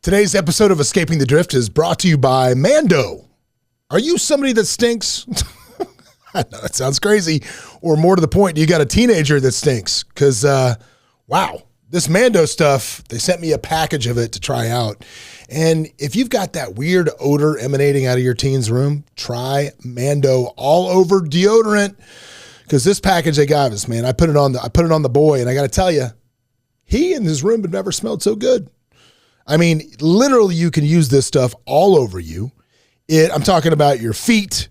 Today's episode of Escaping the Drift is brought to you by Mando. Are you somebody that stinks? I know it sounds crazy. Or more to the point, you got a teenager that stinks? Because, wow, this Mando stuff, they sent me a package of it to try out. And if you've got that weird odor emanating out of your teen's room, try Mando all over deodorant. Because this package they got us, man, I put it on the boy, and I got to tell you, he and his room have never smelled so good. I mean, literally, you can use this stuff all over you. I'm talking about your feet,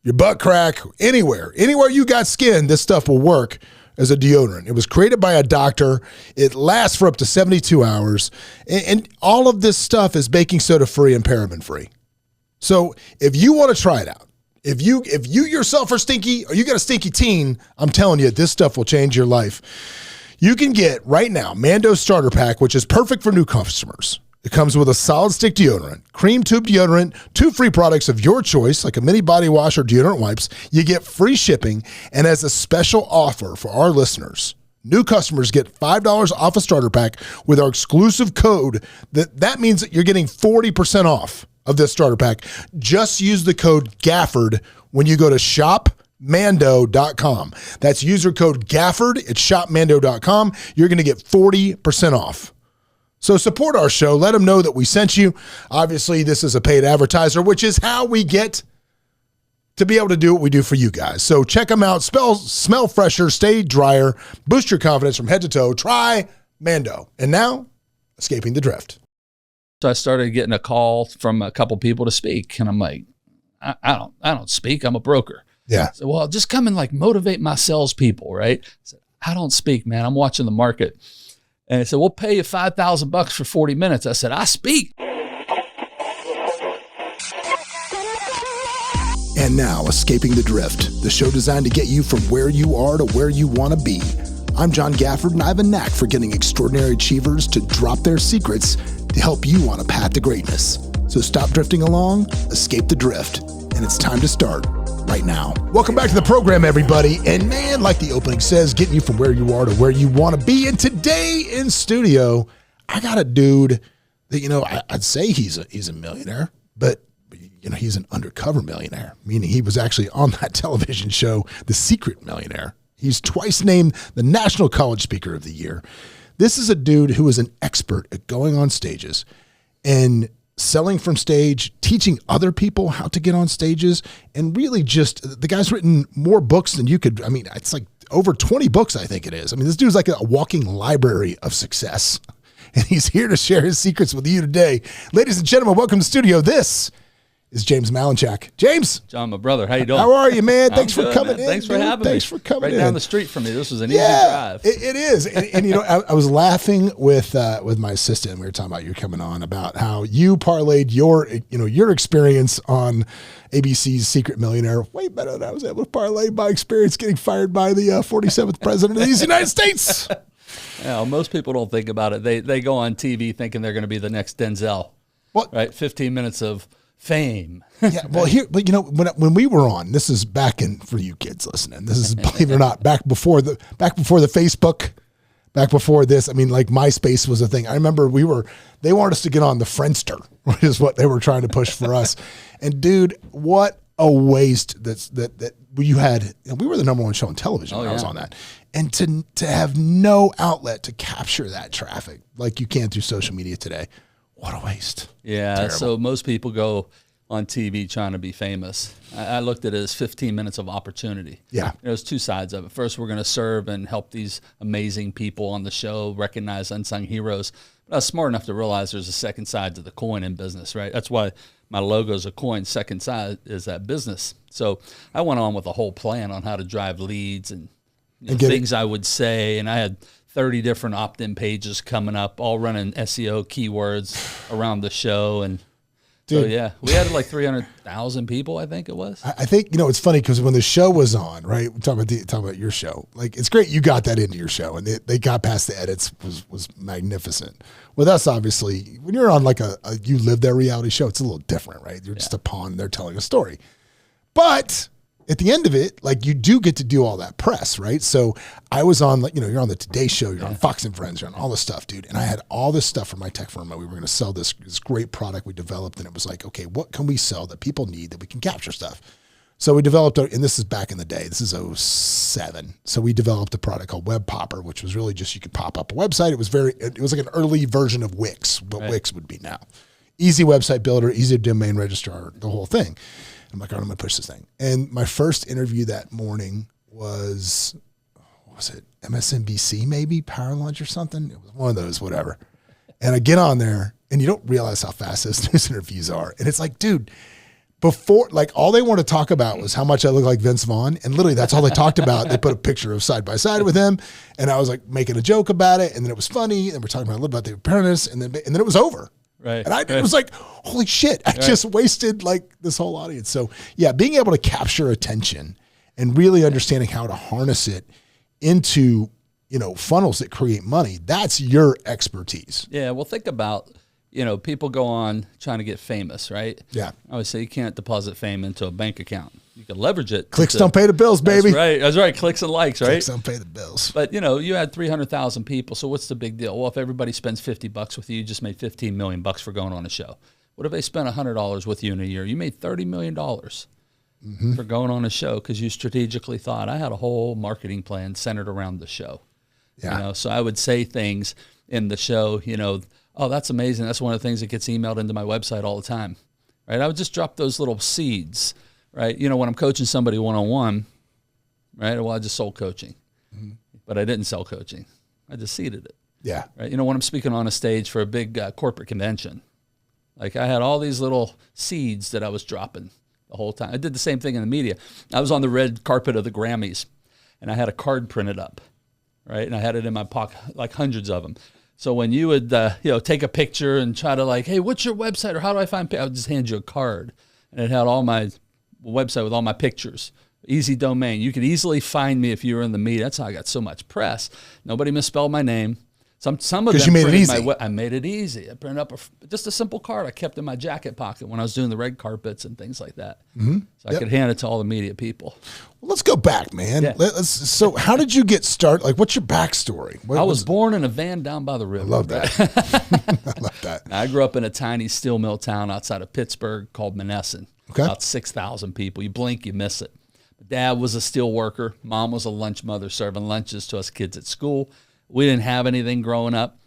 your butt crack, anywhere you got skin, this stuff will work as a deodorant. It was created by a doctor. It lasts for up to 72 hours. And all of this stuff is baking soda free and paraben free. So if you want to try it out, if you yourself are stinky or you got a stinky teen, I'm telling you, this stuff will change your life. You can get right now Mando Starter Pack, which is perfect for new customers. It comes with a solid stick deodorant, cream tube deodorant, 2 free products of your choice, like a mini body wash or deodorant wipes. You get free shipping, and as a special offer for our listeners, new customers get $5 off a starter pack with our exclusive code. That means that you're getting 40% off of this starter pack. Just use the code Gafford when you go to shopmando.com. That's user code Gafford at shopmando.com. You're going to get 40% off. So support our show. Let them know that we sent you. Obviously, this is a paid advertiser, which is how we get to be able to do what we do for you guys. So check them out. Smell fresher, stay drier, boost your confidence from head to toe. Try Mando. And now, Escaping the Drift. So I started getting a call from a couple people to speak, and I'm like, I don't speak. I'm a broker. Yeah. So, well, just come and like motivate my salespeople, right? I said, I don't speak, man. I'm watching the market. And he said, we'll pay you $5,000 for 40 minutes. I said, I speak. And now, Escaping the Drift, the show designed to get you from where you are to where you want to be. I'm John Gafford, and I have a knack for getting extraordinary achievers to drop their secrets to help you on a path to greatness. So stop drifting along, escape the drift, and it's time to start right now. Welcome back to the program, everybody. And man, like the opening says, getting you from where you are to where you want to be. And today in studio, I got a dude that, I'd say he's a millionaire, but he's an undercover millionaire, meaning he was actually on that television show, The Secret Millionaire. He's twice named the National College Speaker of the Year. This is a dude who is an expert at going on stages and selling from stage, teaching other people how to get on stages, and really just, the guy's written more books than you could, it's like over 20 books, I think it is. This dude's like a walking library of success, and he's here to share his secrets with you today. Ladies and gentlemen, welcome to the studio. This is James Malinchak. James. John, my brother, how you doing? How are you, man? Thanks for coming in. Thanks for having me. Thanks for coming in. Right down the street from me. This was an easy drive. It is. And I was laughing with my assistant. We were talking about you coming on, about how you parlayed your experience on ABC's Secret Millionaire way better than I was able to parlay my experience getting fired by the 47th president of the United States. Yeah, well, most people don't think about it. They go on TV thinking they're going to be the next Denzel. What? Right? 15 minutes of fame. Yeah, well, when we were on, this is for you kids listening. This is, believe it or not, back before the Facebook, back before this. Like MySpace was a thing. I remember they wanted us to get on the Friendster, which is what they were trying to push for us. And dude, what a waste that you had. We were the number one show on television when I was on that. And to have no outlet to capture that traffic like you can through social media today. What a waste. Yeah, terrible. So most people go on TV trying to be famous. I looked at it as 15 minutes of opportunity. Yeah. There's two sides of it. First, we're going to serve and help these amazing people on the show, recognize unsung heroes. But I was smart enough to realize there's a second side to the coin in business, right? That's why my logo is a coin. Second side is that business. So I went on with a whole plan on how to drive leads and things I would say, and I had 30 different opt-in pages coming up, all running SEO keywords around the show. And dude, so, yeah, we had like 300,000 people, I think it was. I think, it's funny because when the show was on, right, we're talking about your show, like, it's great you got that into your show, and they got past the edits was magnificent. With us, obviously, when you're on like a you live there reality show, it's a little different, right? You're just a pawn, they're telling a story. But at the end of it, like you do get to do all that press, right? So I was on, like, you're on the Today Show, you're on Fox and Friends, you're on all this stuff, dude. And I had all this stuff for my tech firm that we were going to sell this great product we developed. And it was like, okay, what can we sell that people need that we can capture stuff? So we developed, and this is back in the day, this is 2007. So we developed a product called Web Popper, which was really just, you could pop up a website. It was like an early version of Wix, what Wix would be now. Easy website builder, easy domain registrar, the whole thing. I'm like, all right, I'm going to push this thing. And my first interview that morning was, what was it? MSNBC, maybe Power Lunch or something. It was one of those, whatever. And I get on there and you don't realize how fast those news interviews are. And it's like, dude, before, like, all they want to talk about was how much I look like Vince Vaughn. And literally that's all they talked about. They put a picture of side by side with him. And I was like making a joke about it. And then it was funny. And we're talking about a little about the apprentice. And then it was over. Right. And it was like, holy shit, I just wasted like this whole audience. So yeah, being able to capture attention and really understanding how to harness it into, funnels that create money, that's your expertise. Yeah. Well, think about, people go on trying to get famous, right? Yeah. I always say you can't deposit fame into a bank account. You can leverage it. Clicks don't pay the bills, baby. That's right. Clicks and likes, right? Clicks don't pay the bills. But, you had 300,000 people. So what's the big deal? Well, if everybody spends $50 with you, you just made $15 million for going on a show. What if they spent $100 with you in a year? You made $30 million for going on a show because you strategically thought, I had a whole marketing plan centered around the show. Yeah. So I would say things in the show, oh, that's amazing. That's one of the things that gets emailed into my website all the time, right? I would just drop those little seeds, right? When I'm coaching somebody one-on-one, right? Well, I just sold coaching, but I didn't sell coaching. I just seeded it. Yeah. Right. When I'm speaking on a stage for a big corporate convention, like I had all these little seeds that I was dropping the whole time. I did the same thing in the media. I was on the red carpet of the Grammys and I had a card printed up, right? And I had it in my pocket, like hundreds of them. So when you would, take a picture and try to like, hey, what's your website or how do I find, I would just hand you a card and it had all my website with all my pictures, easy domain. You could easily find me if you were in the media. That's how I got so much press. Nobody misspelled my name. Some of them, you made it easy. I made it easy. I printed up just a simple card I kept in my jacket pocket when I was doing the red carpets and things like that. So I could hand it to all the media people. Well, let's go back, man. Yeah. So how did you get started? Like, what's your backstory? I was born in a van down by the river. I love that. I love that. I grew up in a tiny steel mill town outside of Pittsburgh called Menneson. Okay. About 6,000 people. You blink, you miss it. Dad was a steel worker. Mom was a lunch mother serving lunches to us kids at school. We didn't have anything growing up,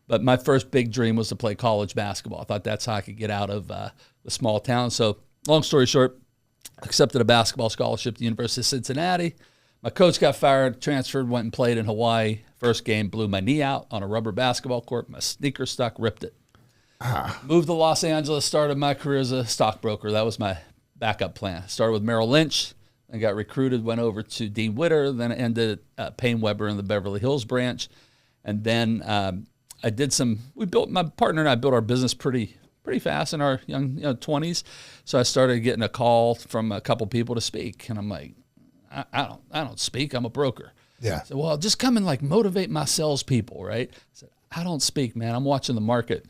but my first big dream was to play college basketball. I thought that's how I could get out of the small town. So long story short, accepted a basketball scholarship at the University of Cincinnati. My coach got fired, transferred, went and played in Hawaii. First game, blew my knee out on a rubber basketball court. My sneaker stuck, ripped it. Moved to Los Angeles, started my career as a stockbroker. That was my backup plan. Started with Merrill Lynch. I got recruited, went over to Dean Witter, then ended at Payne Weber in the Beverly Hills branch. And then I did my partner and I built our business pretty fast in our young 20s. So I started getting a call from a couple people to speak. And I'm like, I don't speak, I'm a broker. Yeah. So, well, just come and like motivate my salespeople, right? I said, I don't speak, man. I'm watching the market.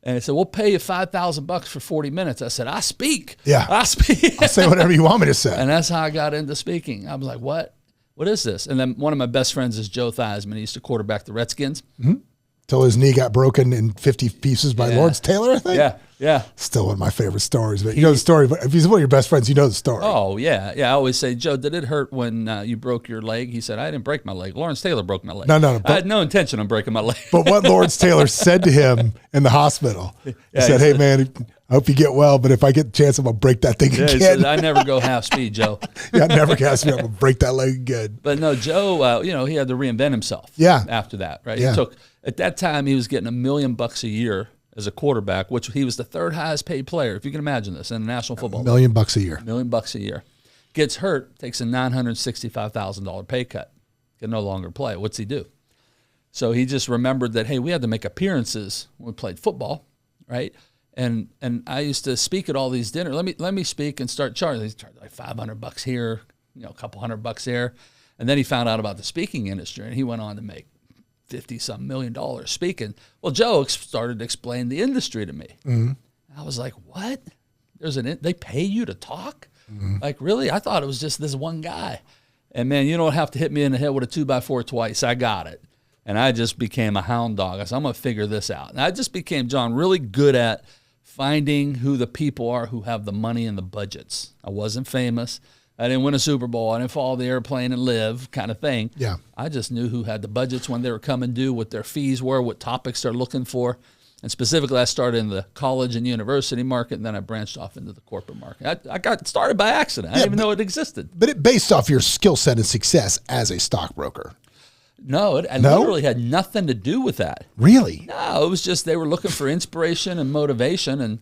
And he said, we'll pay you $5,000 for 40 minutes. I said, I speak. Yeah. I speak. I'll say whatever you want me to say. And that's how I got into speaking. I was like, what? What is this? And then one of my best friends is Joe Theismann. He used to quarterback the Redskins. Till his knee got broken in 50 pieces by Lawrence Taylor, I think. Yeah. Still one of my favorite stories. But you know the story. But if he's one of your best friends, you know the story. Oh, yeah. I always say, Joe, did it hurt when you broke your leg? He said, I didn't break my leg. Lawrence Taylor broke my leg. No. I had no intention of breaking my leg. But what Lawrence Taylor said to him in the hospital, he said, hey, man, I hope you get well, but if I get the chance, I'm going to break that thing again. He said, I never go half speed, Joe. I never cast me. I'm going to break that leg again. But no, Joe, he had to reinvent himself after that, right? Yeah. At that time, he was getting $1 million a year as a quarterback, which he was the third highest paid player, if you can imagine this, in the National Football League. $1 million a year. $1 million a year. Gets hurt, takes a $965,000 pay cut. Can no longer play. What's he do? So he just remembered that, hey, we had to make appearances when we played football, right? And I used to speak at all these dinners. Let me speak and start charging. He charged like $500 here, a couple $100 there. And then he found out about the speaking industry, and he went on to make $50-some million speaking. Well, Joe started to explain the industry to me. I was like, what? They pay you to talk? Like, really? I thought it was just this one guy. And man, you don't have to hit me in the head with a 2x4 twice. I got it. And I just became a hound dog. I said, I'm going to figure this out. And I just became, John, really good at finding who the people are who have the money and the budgets. I wasn't famous. I didn't win a Super Bowl. I didn't fall the airplane and live kind of thing. Yeah. I just knew who had the budgets, when they were coming due, what their fees were, what topics they're looking for. And specifically, I started in the college and university market, and then I branched off into the corporate market. I got started by accident. I didn't even know it existed. But it based off your skill set and success as a stockbroker. No, it literally had nothing to do with that. Really? No, it was just they were looking for inspiration and motivation, and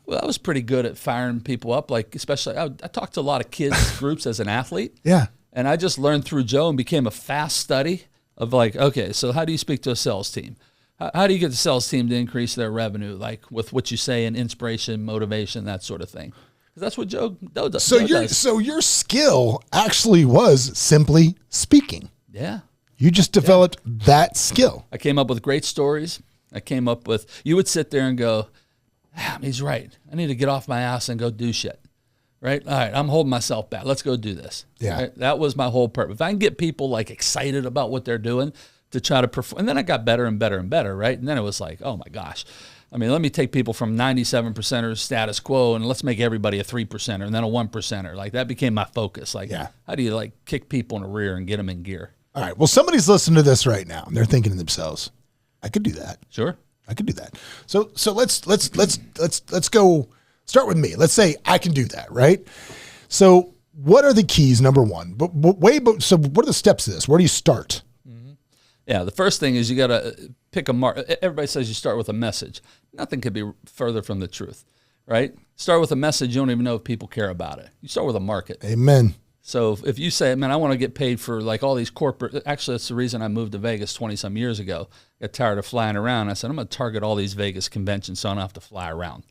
well, I was pretty good at firing people up. Like, especially, I talked to a lot of kids groups as an athlete. Yeah. And I just learned through Joe and became a fast study of like, okay, so how do you speak to a sales team? How do you get the sales team to increase their revenue? Like with what you say in inspiration, motivation, that sort of thing. Because that's what Joe does. So your skill actually was simply speaking. Yeah. You just developed that skill. I came up with great stories. You would sit there and go, he's right. I need to get off my ass and go do shit. Right? All right, I'm holding myself back. Let's go do this. Yeah. Right? That was my whole purpose. If I can get people like excited about what they're doing to try to perform, and then I got better and better and better, right? And then it was like, oh my gosh. I mean, let me take people from 97%ers status quo and let's make everybody a 3%er and then a 1%er. Like that became my focus. Like, how do you like kick people in the rear and get them in gear? All right. Well, somebody's listening to this right now and they're thinking to themselves, I could do that. Sure. I could do that. So let's go start with me. Let's say I can do that, right? So what are the keys, number one? So what are the steps to this? Where do you start? Yeah, the first thing is you got to pick a mark. Everybody says you start with a message. Nothing could be further from the truth, right? Start with a message. You don't even know if people care about it. You start with a market. Amen. So if you say, man, I want to get paid for like all these corporate, actually that's the reason I moved to Vegas 20 some years ago. Got tired of flying around. I said, I'm going to target all these Vegas conventions so I don't have to fly around,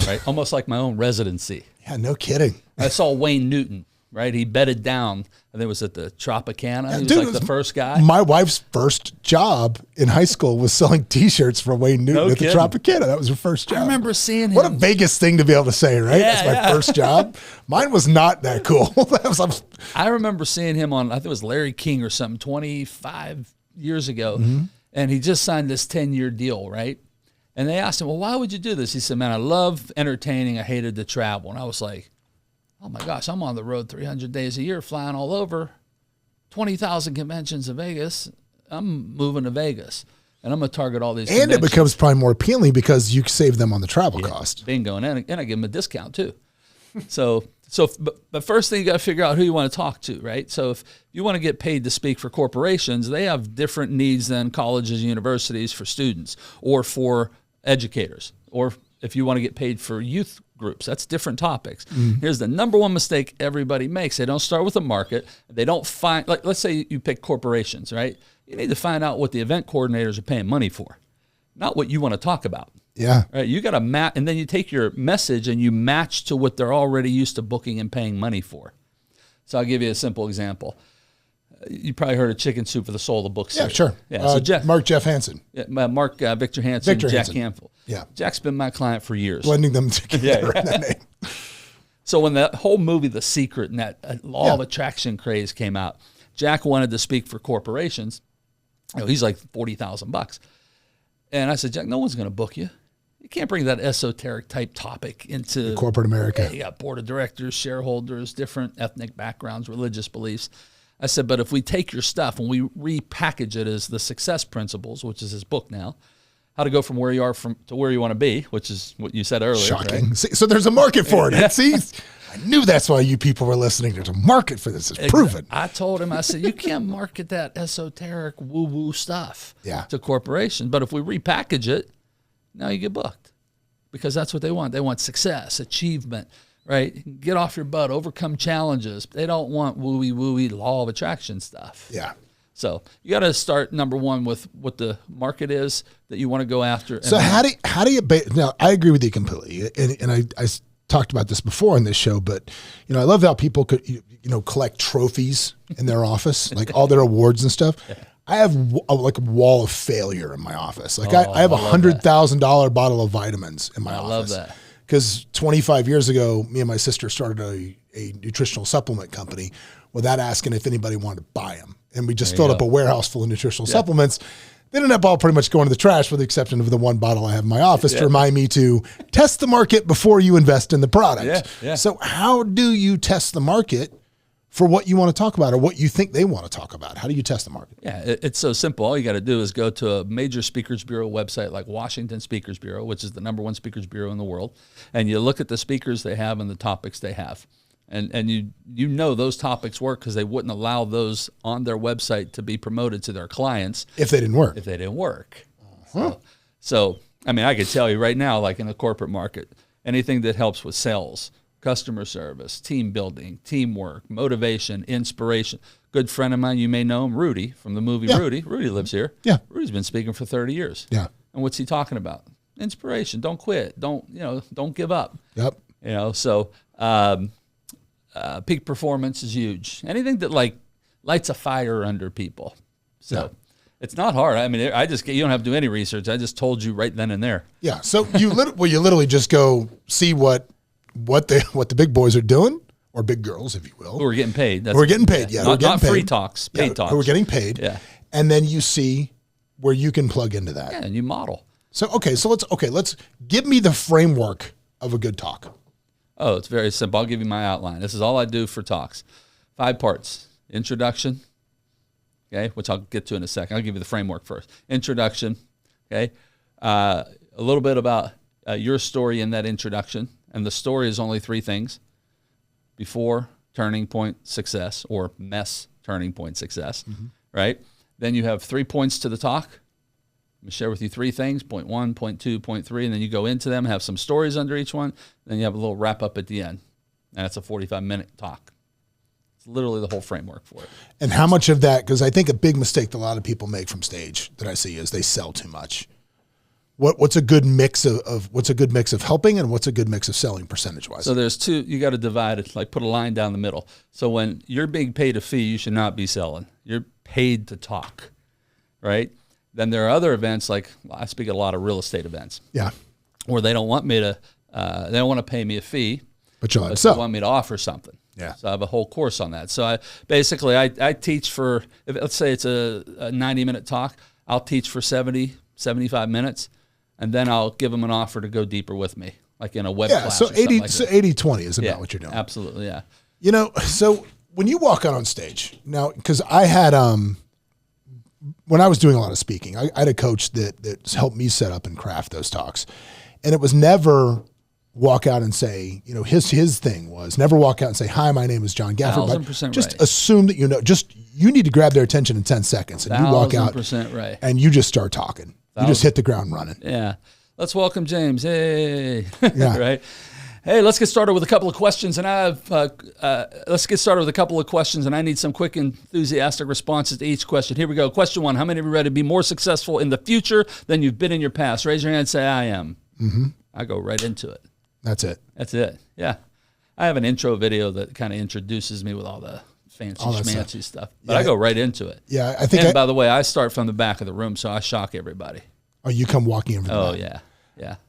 right? Almost like my own residency. Yeah, no kidding. I saw Wayne Newton, right? He bedded down. I think it was at the Tropicana. He was like the first guy. My wife's first job in high school was selling T-shirts for Wayne Newton at the Tropicana. That was her first job. I remember seeing him. What a Vegas thing to be able to say, right? That's my first job. Mine was not that cool. I remember seeing him on, I think it was Larry King or something, 25 years ago. And he just signed this 10-year deal, right? And they asked him, well, why would you do this? He said, man, I love entertaining. I hated to travel. And I was like, oh my gosh, I'm on the road 300 days a year, flying all over, 20,000 conventions in Vegas. I'm moving to Vegas, and I'm going to target all these And it becomes probably more appealing because you save them on the travel cost. Bingo, and I give them a discount too. But first thing you got to figure out who you want to talk to, right? So if you want to get paid to speak for corporations, they have different needs than colleges and universities for students or for educators, or if you want to get paid for youth groups, that's different topics. Here's the number one mistake everybody makes. They don't start with a market. They don't find, like, let's say you pick corporations, right? You need to find out what the event coordinators are paying money for, not what you want to talk about. Yeah. Right. You got to match, and then you take your message and you match to what they're already used to booking and paying money for. So I'll give you a simple example. You probably heard of Chicken Soup for the Soul, the book series. Yeah, sure. Yeah, so Jeff Hansen. Yeah, Mark Victor Hansen, Jack Canfield. Yeah. Jack's been my client for years. Blending them together in that name. So when that whole movie, The Secret, and that law of attraction craze came out, Jack wanted to speak for corporations. You know, he's like $40,000. And I said, Jack, no one's going to book you. You can't bring that esoteric type topic into corporate America. Yeah, you got board of directors, shareholders, different ethnic backgrounds, religious beliefs. I said, but if we take your stuff and we repackage it as the success principles, which is his book now, how to go from where you are to where you want to be, which is what you said earlier. Shocking. Right? See, so there's a market for it. See, I knew that's why you people were listening. There's a market for this. It's proven. I told him, I said, you can't market that esoteric woo-woo stuff to corporations. But if we repackage it, now you get booked because that's what they want. They want success, achievement, right? Get off your butt, overcome challenges. They don't want wooey law of attraction stuff. Yeah. So you got to start, number one, with what the market is that you want to go after. So how do you now I agree with you completely. And I talked about this before on this show, but you know, I love how people could, collect trophies in their office, like all their awards and stuff. I have like a wall of failure in my office. Like I have $100,000 bottle of vitamins in my office. I love that. because 25 years ago, me and my sister started a nutritional supplement company without asking if anybody wanted to buy them. And we just filled up a warehouse full of nutritional supplements. They ended up all pretty much going to the trash with the exception of the one bottle I have in my office to remind me to test the market before you invest in the product. So how do you test the market for what you want to talk about or what you think they want to talk about? How do you test the market? Yeah, it's so simple. All you got to do is go to a major Speakers Bureau website like Washington Speakers Bureau, which is the #1 Speakers Bureau in the world, and you look at the speakers they have and the topics they have. And you know those topics work because they wouldn't allow those on their website to be promoted to their clients if they didn't work. So I mean, I could tell you right now, like in the corporate market, anything that helps with sales, customer service, team building, teamwork, motivation, inspiration. Good friend of mine, you may know him, Rudy, from the movie Rudy. Rudy lives here. Yeah. Rudy's been speaking for 30 years. Yeah. And what's he talking about? Inspiration. Don't quit. Don't give up. Yep. So peak performance is huge. Anything that like lights a fire under people. So it's not hard. I mean, you don't have to do any research. I just told you right then and there. Yeah. So you literally just go see what the big boys are doing, or big girls, if you will. Who are getting paid. Who are getting paid. Not free talks, paid talks. Who are getting paid. Yeah. And then you see where you can plug into that. Yeah, and you model. So let's give me the framework of a good talk. Oh, it's very simple. I'll give you my outline. This is all I do for talks. 5 parts. Introduction, okay, which I'll get to in a second. I'll give you the framework first. Introduction, okay, a little bit about your story in that introduction. And the story is only 3 things: before, turning point, success, or mess, turning point, success, right? Then you have 3 points to the talk. I'm going to share with you 3 things, point 1, point 2, point 3, and then you go into them, have some stories under each one, then you have a little wrap up at the end. And that's a 45-minute talk. It's literally the whole framework for it. And how much of that, because I think a big mistake that a lot of people make from stage that I see is they sell too much. What's a good mix of helping and what's a good mix of selling percentage-wise? So there's 2, you got to divide it, like put a line down the middle. So when you're being paid a fee, you should not be selling. You're paid to talk, right? Then there are other events, like I speak at a lot of real estate events. Yeah. Where they don't want me to, they don't want to pay me a fee, but they want me to offer something. Yeah. So I have a whole course on that. So I teach for, let's say it's a 90-minute talk, I'll teach for 70, 75 minutes, and then I'll give them an offer to go deeper with me, like in a web class. So or something like 80-20 is about what you're doing. Absolutely, yeah. So when you walk out on stage, now, because I had, when I was doing a lot of speaking, I had a coach that helped me set up and craft those talks. And it was never walk out and say, his thing was never walk out and say, "Hi, my name is John Gafford." But just assume that you need to grab their attention in 10 seconds. And you walk out and you just start talking. You just hit the ground running. Yeah. Let's welcome James. Hey. Yeah. Right. Hey, let's get started with a couple of questions, and I need some quick, enthusiastic responses to each question. Here we go. Question 1: how many of you are ready to be more successful in the future than you've been in your past? Raise your hand and say, "I am." Mm-hmm. I go right into it. That's it. Yeah. I have an intro video that kind of introduces me with all the fancy stuff, but I go right into it. Yeah, I think. And by the way, I start from the back of the room, so I shock everybody. Oh, you come walking in from the back. Oh yeah.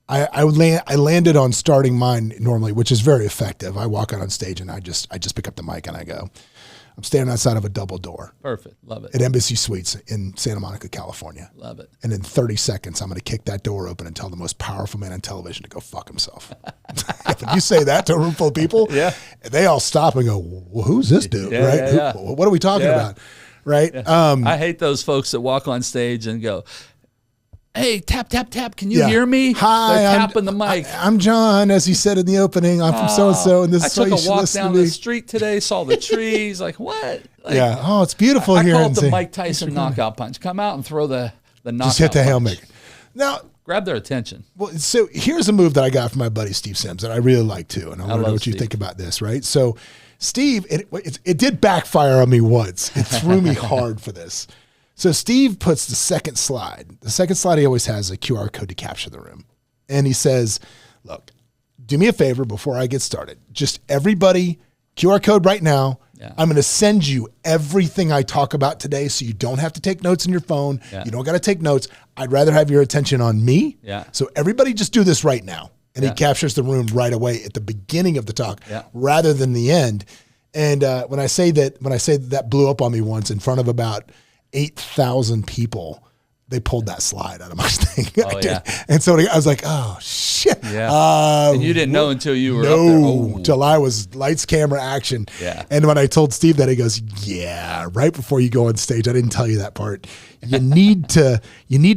I landed on starting mine normally, which is very effective. I walk out on stage and I just pick up the mic and I go. I'm standing outside of a double door. Perfect. Love it. At Embassy Suites in Santa Monica, California. Love it. And in 30 seconds, I'm going to kick that door open and tell the most powerful man on television to go fuck himself. If you say that to a room full of people, they all stop and go, "Well, who's this dude?" Right? Yeah. What are we talking about? Right? Yeah. I hate those folks that walk on stage and go, "Hey, tap, tap, tap. Can you hear me?" Hi, they're tapping the mic. I'm John, as he said in the opening. I'm from so-and-so, and this is why you should listen to me. I took a walk down the street today, saw the trees. Like, what? Like, Oh, it's beautiful here. I call it the Mike Tyson knockout punch. Come out and throw the knockout Just hit the Hail punch. Mary. Now, grab their attention. Well, so here's a move that I got from my buddy Steve Sims that I really like too, and I want to know what you think about this, right? So, Steve, it did backfire on me once. It threw me hard for this. So Steve puts the second slide. The second slide he always has a QR code to capture the room. And he says, "Look, do me a favor before I get started. Just everybody, QR code right now. Yeah. I'm going to send you everything I talk about today so you don't have to take notes in your phone. Yeah. You don't got to take notes. I'd rather have your attention on me. Yeah. So everybody just do this right now." And he captures the room right away at the beginning of the talk rather than the end. And when I say that blew up on me once in front of about 8,000 people, they pulled that slide out of my thing. Oh, yeah. And so I was like, oh, shit. Yeah. And you didn't know until you were up there. No, till I was lights, camera, action. Yeah. And when I told Steve that, he goes, yeah, right before you go on stage, I didn't tell you that part. You need to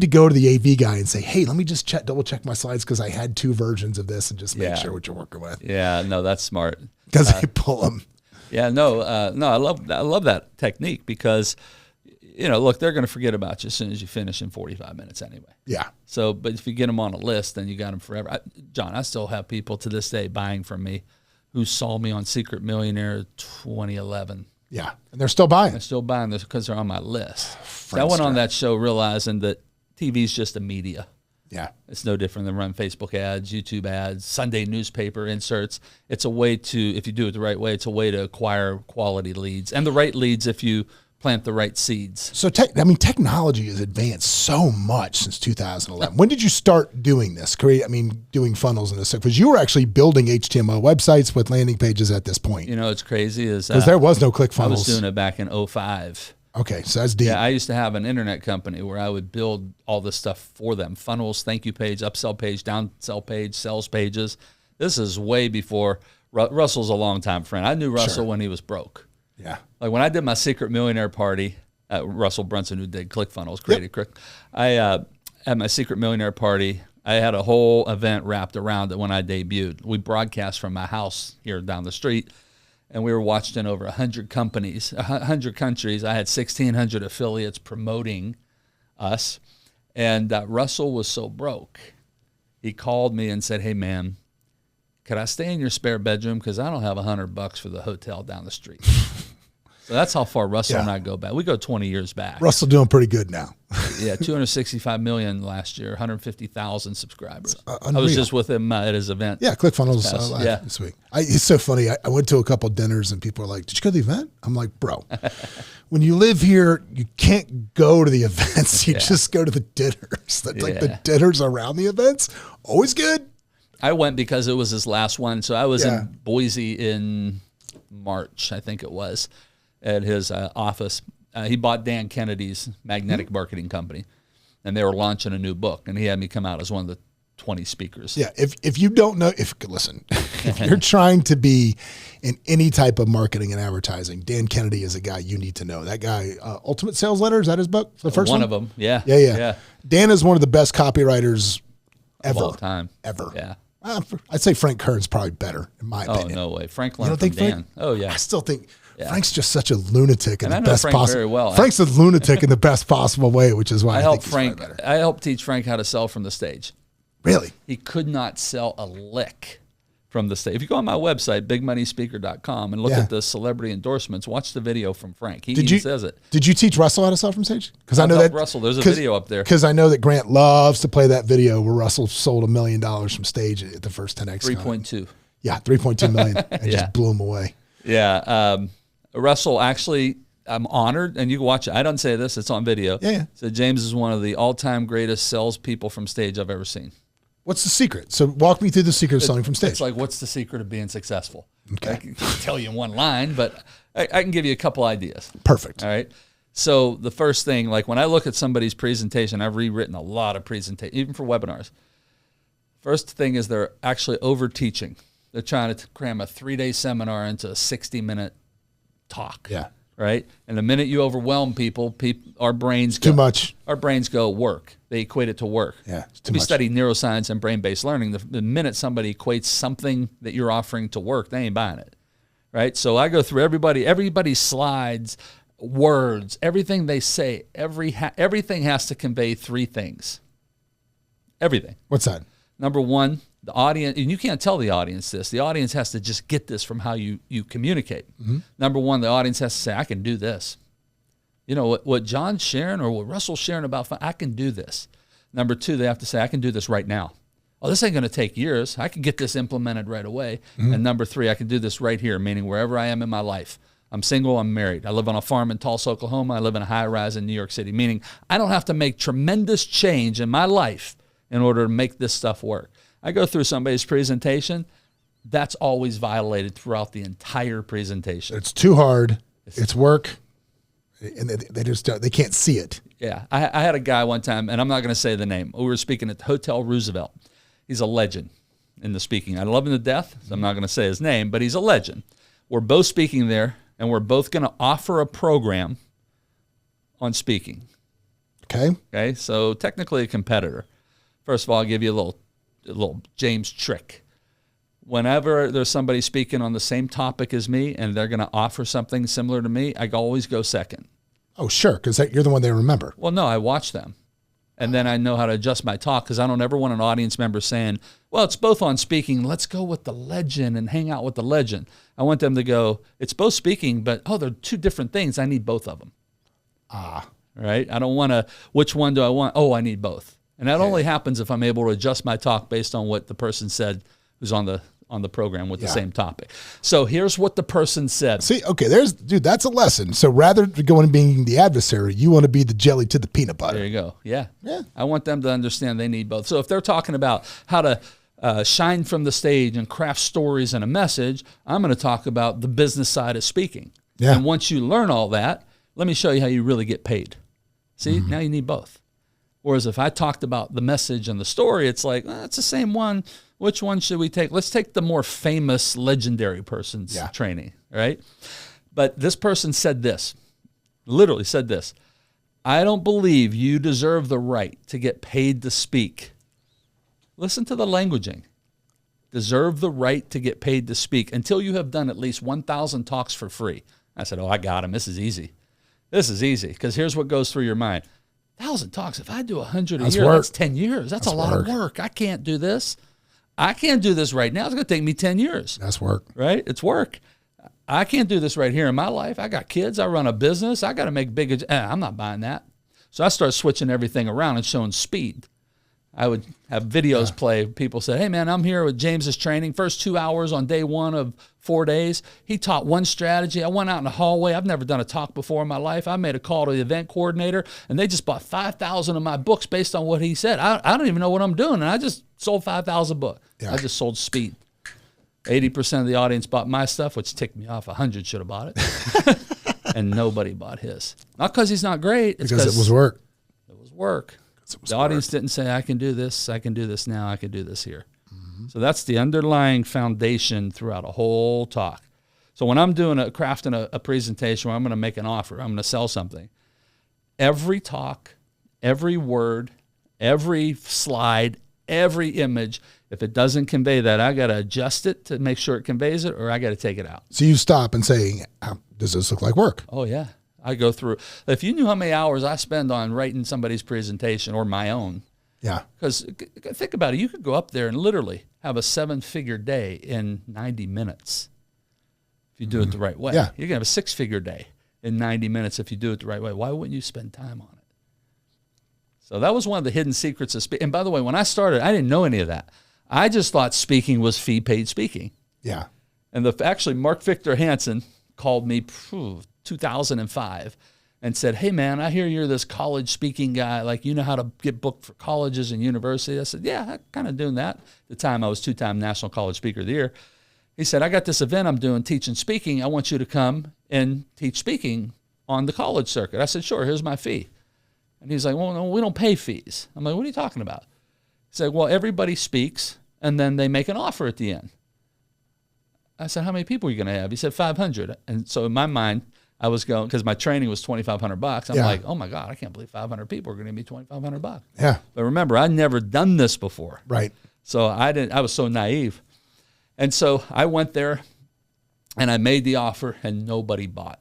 go to the AV guy and say, hey, let me just double check my slides because I had 2 versions of this and just make sure what you're working with. Yeah, no, that's smart. Because they pull them. Yeah, no, I love that technique because, look, they're going to forget about you as soon as you finish in 45 minutes anyway. Yeah. So, but if you get them on a list, then you got them forever. John, I still have people to this day buying from me who saw me on Secret Millionaire 2011. Yeah, and they're still buying. They're still buying this because they're on my list. So I went on that show realizing that TV is just a media. Yeah. It's no different than run Facebook ads, YouTube ads, Sunday newspaper inserts. It's a way to, if you do it the right way, it's a way to acquire quality leads. And the right leads if you plant the right seeds. So, technology has advanced so much since 2011. When did you start doing this? Doing funnels and this stuff? Because you were actually building HTML websites with landing pages at this point. It's crazy. Because there was no ClickFunnels. I was doing it back in 2005. Okay, so that's deep. Yeah, I used to have an internet company where I would build all this stuff for them. Funnels, thank you page, upsell page, downsell page, sales pages. This is way before, Russell's a longtime friend. I knew Russell when he was broke. Yeah. Like when I did my Secret Millionaire party, Russell Brunson, who did ClickFunnels, created I had my Secret Millionaire party. I had a whole event wrapped around it when I debuted. We broadcast from my house here down the street. And we were watched in over 100 companies, 100 countries. I had 1,600 affiliates promoting us. And Russell was so broke. He called me and said, hey, man, could I stay in your spare bedroom? Because I don't have $100 for the hotel down the street. So that's how far Russell and I go back. We go 20 years back. Russell doing pretty good now. Yeah, 265 million last year, 150,000 subscribers. I was just with him at his event. Yeah, ClickFunnels this week. It's so funny. I went to a couple dinners and people are like, did you go to the event? I'm like, bro, when you live here, you can't go to the events. You just go to the dinners. That's like the dinners around the events. Always good. I went because it was his last one. So I was in Boise in March, I think it was, at his office. He bought Dan Kennedy's magnetic marketing company, and they were launching a new book, and he had me come out as one of the 20 speakers. Yeah, if you don't know, if you're trying to be in any type of marketing and advertising, Dan Kennedy is a guy you need to know. That guy, Ultimate Sales Letter, is that his book? The first one? One of them, yeah. Dan is one of the best copywriters ever. Of all time. Ever. Yeah. I'd say Frank Kern's probably better, in my opinion. Oh, no way. Frank learned from Dan. Frank? Oh, yeah. I still think Frank's just such a lunatic in the best Frank possible. very well. Frank's a lunatic in the best possible way, which is why I think he's Frank. better. I helped teach Frank how to sell from the stage. Really? He could not sell a lick from the stage. If you go on my website, bigmoneyspeaker.com, and look at the celebrity endorsements, watch the video from Frank. He says it. Did you teach Russell how to sell from stage? Because I know that Russell. There's a video up there. Because I know that Grant loves to play that video where Russell sold $1 million from stage at the first 10X. 3.2. Yeah, 3.2 million, and just blew him away. Yeah. Russell, actually, I'm honored, and you can watch it. I don't say this; it's on video. Yeah. So James is one of the all-time greatest salespeople from stage I've ever seen. What's the secret? So walk me through the secret of selling from stage. It's like, what's the secret of being successful? Okay. I can tell you in one line, but I can give you a couple ideas. Perfect. All right. So the first thing, like when I look at somebody's presentation, I've rewritten a lot of presentations, even for webinars. First thing is they're actually over-teaching. They're trying to cram a 3-day seminar into a 60-minute talk. Yeah. Right? And the minute you overwhelm people, our brains go, too much. Our brains go work. They equate it to work. Yeah, it's too we much. Study neuroscience and brain-based learning. The minute somebody equates something that you're offering to work, they ain't buying it. Right? So I go through everybody's slides, words, everything they say. Everything has to convey 3 things. Everything. What's that? Number one, the audience, and you can't tell the audience this. The audience has to just get this from how you communicate. Mm-hmm. Number one, the audience has to say, I can do this. You know, what John's sharing or what Russell's sharing about, I can do this. Number two, they have to say, I can do this right now. Oh, this ain't going to take years. I can get this implemented right away. Mm-hmm. And number three, I can do this right here, meaning wherever I am in my life. I'm single, I'm married. I live on a farm in Tulsa, Oklahoma. I live in a high-rise in New York City, meaning I don't have to make tremendous change in my life in order to make this stuff work. I go through somebody's presentation, that's always violated throughout the entire presentation. It's too hard. It's work. And they can't see it. Yeah. I had a guy one time, and I'm not going to say the name. We were speaking at the Hotel Roosevelt. He's a legend in the speaking. I love him to death, so I'm not going to say his name, but he's a legend. We're both speaking there, and we're both going to offer a program on speaking. Okay. So technically a competitor. First of all, I'll give you a little James trick. Whenever there's somebody speaking on the same topic as me and they're going to offer something similar to me, I always go second. Oh, sure, because you're the one they remember. Well, no, I watch them. And then I know how to adjust my talk because I don't ever want an audience member saying, well, it's both on speaking. Let's go with the legend and hang out with the legend. I want them to go, it's both speaking, but, they're two different things. I need both of them. Right? I don't want to, which one do I want? Oh, I need both. And that only happens if I'm able to adjust my talk based on what the person said who's on the program with the same topic. So here's what the person said. See, okay, that's a lesson. So rather than going and being the adversary, you want to be the jelly to the peanut butter. There you go. Yeah. I want them to understand they need both. So if they're talking about how to shine from the stage and craft stories and a message, I'm going to talk about the business side of speaking. Yeah. And once you learn all that, let me show you how you really get paid. See, now you need both. Whereas if I talked about the message and the story, it's like, it's the same one. Which one should we take? Let's take the more famous, legendary person's training, right? But this person said this, literally said this. I don't believe you deserve the right to get paid to speak. Listen to the languaging. Deserve the right to get paid to speak until you have done at least 1,000 talks for free. I said, I got him. This is easy. This is easy because here's what goes through your mind. 1,000 talks. If I do 100 a year, that's 10 years. That's a lot of work. I can't do this. I can't do this right now. It's going to take me 10 years. That's work. Right? It's work. I can't do this right here in my life. I got kids. I run a business. I got to make big. I'm not buying that. So I started switching everything around and showing speed. I would have videos play. People say, hey, man, I'm here with James's training. First 2 hours on day 1 of 4 days. He taught one strategy. I went out in the hallway. I've never done a talk before in my life. I made a call to the event coordinator, and they just bought 5,000 of my books based on what he said. I don't even know what I'm doing, and I just sold 5,000 books. Yeah. I just sold speed. 80% of the audience bought my stuff, which ticked me off. 100 should have bought it. And nobody bought his. Not because he's not great. It's because it was work. It was work. The audience didn't say, I can do this now, I can do this here. Mm-hmm. So that's the underlying foundation throughout a whole talk. So when I'm doing crafting a presentation where I'm going to make an offer, I'm going to sell something, every talk, every word, every slide, every image, if it doesn't convey that, I got to adjust it to make sure it conveys it, or I got to take it out. So you stop and say, does this look like work? Oh, yeah. I go through. If you knew how many hours I spend on writing somebody's presentation or my own. Yeah. Because think about it. You could go up there and literally have a 7-figure day in 90 minutes if you do it the right way. Yeah. You can have a 6-figure day in 90 minutes if you do it the right way. Why wouldn't you spend time on it? So that was one of the hidden secrets of speaking. And by the way, when I started, I didn't know any of that. I just thought speaking was fee-paid speaking. Yeah. And actually, Mark Victor Hansen called me 2005 and said, hey, man, I hear you're this college speaking guy. Like, you know how to get booked for colleges and universities? I said, yeah, I'm kind of doing that. At the time, I was 2-time National College Speaker of the Year. He said, I got this event I'm doing, teaching speaking. I want you to come and teach speaking on the college circuit. I said, sure, here's my fee. And he's like, well, no, we don't pay fees. I'm like, what are you talking about? He said, well, everybody speaks, and then they make an offer at the end. I said, how many people are you going to have? He said, 500. And so in my mind, I was going, because my training was $2,500. I'm like, oh my God, I can't believe 500 people are going to be $2,500. Yeah. But remember, I'd never done this before. Right. So I was so naive. And so I went there and I made the offer and nobody bought.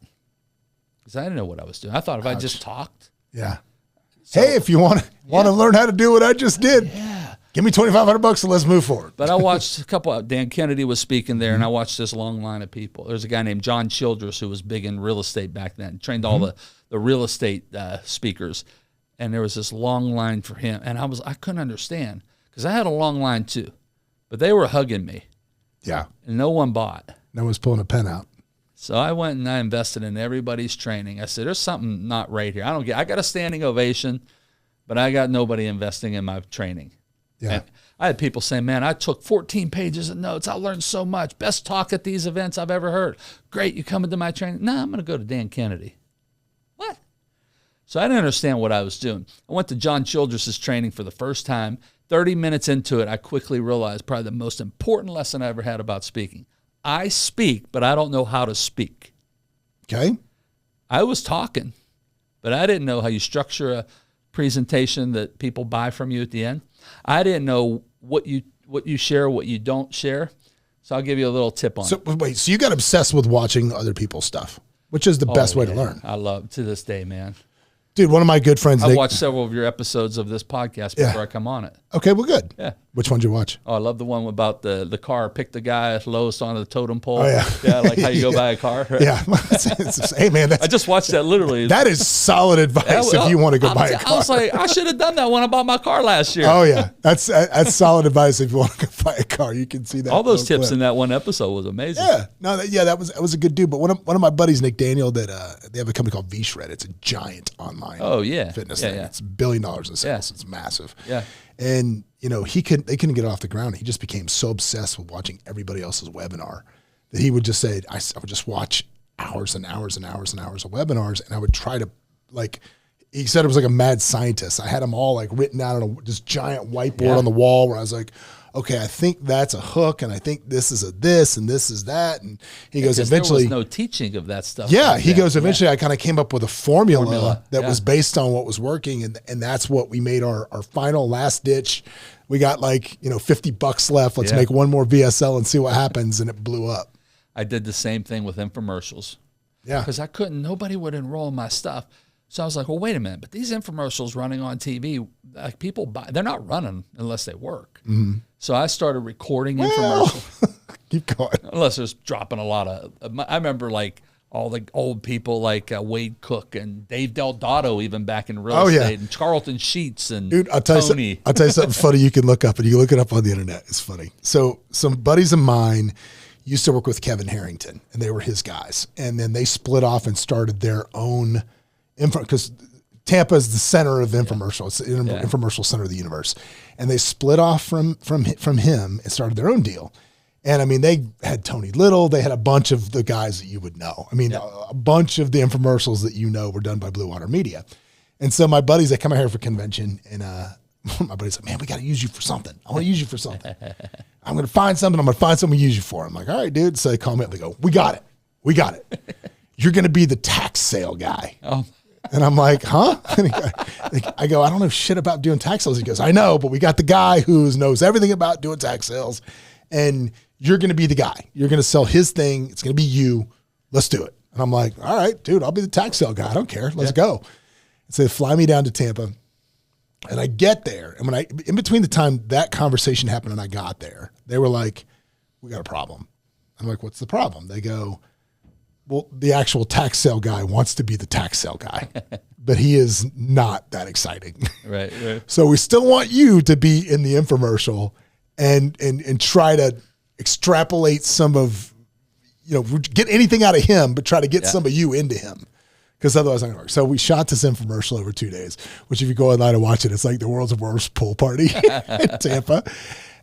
Because I didn't know what I was doing. I thought if I just talked. Yeah. So, hey, if you want to learn how to do what I just did. Yeah. Give me $2,500 and let's move forward. But I watched a couple. Dan Kennedy was speaking there, and I watched this long line of people. There's a guy named John Childress who was big in real estate back then, trained all the real estate speakers, and there was this long line for him. And I couldn't understand because I had a long line too, but they were hugging me. Yeah. And no one bought. No one's pulling a pen out. So I went and I invested in everybody's training. I said, there's something not right here. I got a standing ovation, but I got nobody investing in my training. Yeah. I had people saying, man, I took 14 pages of notes. I learned so much. Best talk at these events I've ever heard. Great, you coming to my training? No, I'm going to go to Dan Kennedy. What? So I didn't understand what I was doing. I went to John Childress's training for the first time. 30 minutes into it, I quickly realized probably the most important lesson I ever had about speaking. I speak, but I don't know how to speak. Okay. I was talking, but I didn't know how you structure a presentation that people buy from you at the end. I didn't know what you share, what you don't share. So I'll give you a little tip on it. So wait, so you got obsessed with watching other people's stuff, which is the best way to learn. I love to this day, man. Dude, one of my good friends. I watched several of your episodes of this podcast before I come on it. Okay, well, good. Yeah. Which one did you watch? Oh, I love the one about the car. Pick the guy lowest on the totem pole. Oh, yeah. Yeah, like how you go buy a car. Right? Yeah. Hey, man. I just watched that literally. That is solid advice if you want to go buy a car. I was like, I should have done that when I bought my car last year. Oh, yeah. That's solid advice if you want to go buy a car. You can see that. All those tips in that one episode was amazing. Yeah. No, that was a good dude. But one of my buddies, Nick Daniel, that they have a company called V-Shred. It's a giant online fitness thing. Yeah. It's $1 billion in sales. Yeah. It's massive. Yeah. And, they couldn't get it off the ground. He just became so obsessed with watching everybody else's webinar that he would just say, I would just watch hours and hours and hours and hours of webinars. And I would try to, like, he said it was like a mad scientist. I had them all like written out on this giant whiteboard on the wall where I was like, okay, I think that's a hook, and I think this is a this, and this is that. And he goes, eventually. There was no teaching of that stuff. Yeah, he goes, eventually I kind of came up with a formula that was based on what was working, and that's what we made our final last ditch. We got like, $50 left. Let's make one more VSL and see what happens, and it blew up. I did the same thing with infomercials. Yeah. Because nobody would enroll in my stuff. So I was like, well, wait a minute, but these infomercials running on TV, like people buy, they're not running unless they work. Mm-hmm. So I started recording infomercials. Keep going. Unless there's dropping a lot of, I remember like all the old people like Wade Cook and Dave Delgado even back in real estate and Charlton Sheets and Dude, I'll tell you something funny you can look up, and you can look it up on the internet. It's funny. So some buddies of mine used to work with Kevin Harrington, and they were his guys. And then they split off and started their own because Tampa is the center of infomercial. It's the infomercial center of the universe. And they split off from him and started their own deal. And I mean, they had Tony Little. They had a bunch of the guys that you would know. I mean, a bunch of the infomercials that were done by Blue Water Media. And so my buddies, they come out here for convention, and my buddy's like, man, we got to use you for something. I want to use you for something. I'm going to find something. I'm going to find something to use you for. I'm like, all right, dude. So they call me up. They go, we got it. You're going to be the tax sale guy. Oh. And I'm like, huh? I go, I don't know shit about doing tax sales. He goes, I know, but we got the guy who knows everything about doing tax sales, and you're going to be the guy. You're going to sell his thing. It's going to be you. Let's do it. And I'm like, all right, dude, I'll be the tax sale guy. I don't care. Let's go. So they fly me down to Tampa, and I get there. And in between the time that conversation happened and I got there, they were like, we got a problem. I'm like, what's the problem? They go, well, the actual tax sale guy wants to be the tax sale guy, but he is not that exciting. Right. So we still want you to be in the infomercial and try to extrapolate some of, get anything out of him, but try to get some of you into him. Because otherwise I'm going to work. So we shot this infomercial over 2 days, which if you go online and watch it, it's like the world's worst pool party in Tampa.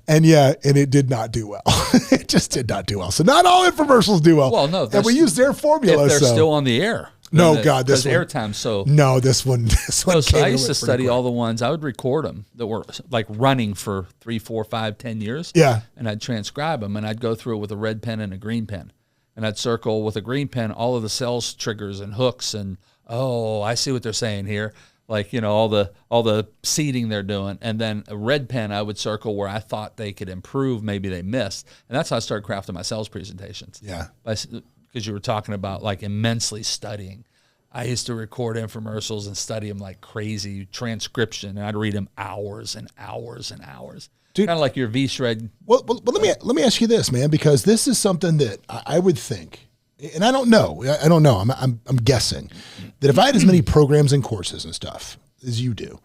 And it did not do well. It just did not do well. So not all infomercials do well. Well, no. And we use their formula. If they're still on the air. No, God, this one. Airtime, so. No, this one. So I used to study all the ones. I would record them that were like running for 3, 4, 5, 10 years. Yeah. And I'd transcribe them, and I'd go through it with a red pen and a green pen. And I'd circle with a green pen all of the sales triggers and hooks and, oh, I see what they're saying here. Like, all the seeding they're doing. And then a red pen I would circle where I thought they could improve, maybe they missed. And that's how I started crafting my sales presentations. Yeah. Because you were talking about like immensely studying. I used to record infomercials and study them like crazy, transcription, and I'd read them hours and hours and hours. Kind of like your V-Shred. Well, let me ask you this, man, because this is something that I would think, and I don't know. I'm guessing that if I had as many programs and courses and stuff as you do,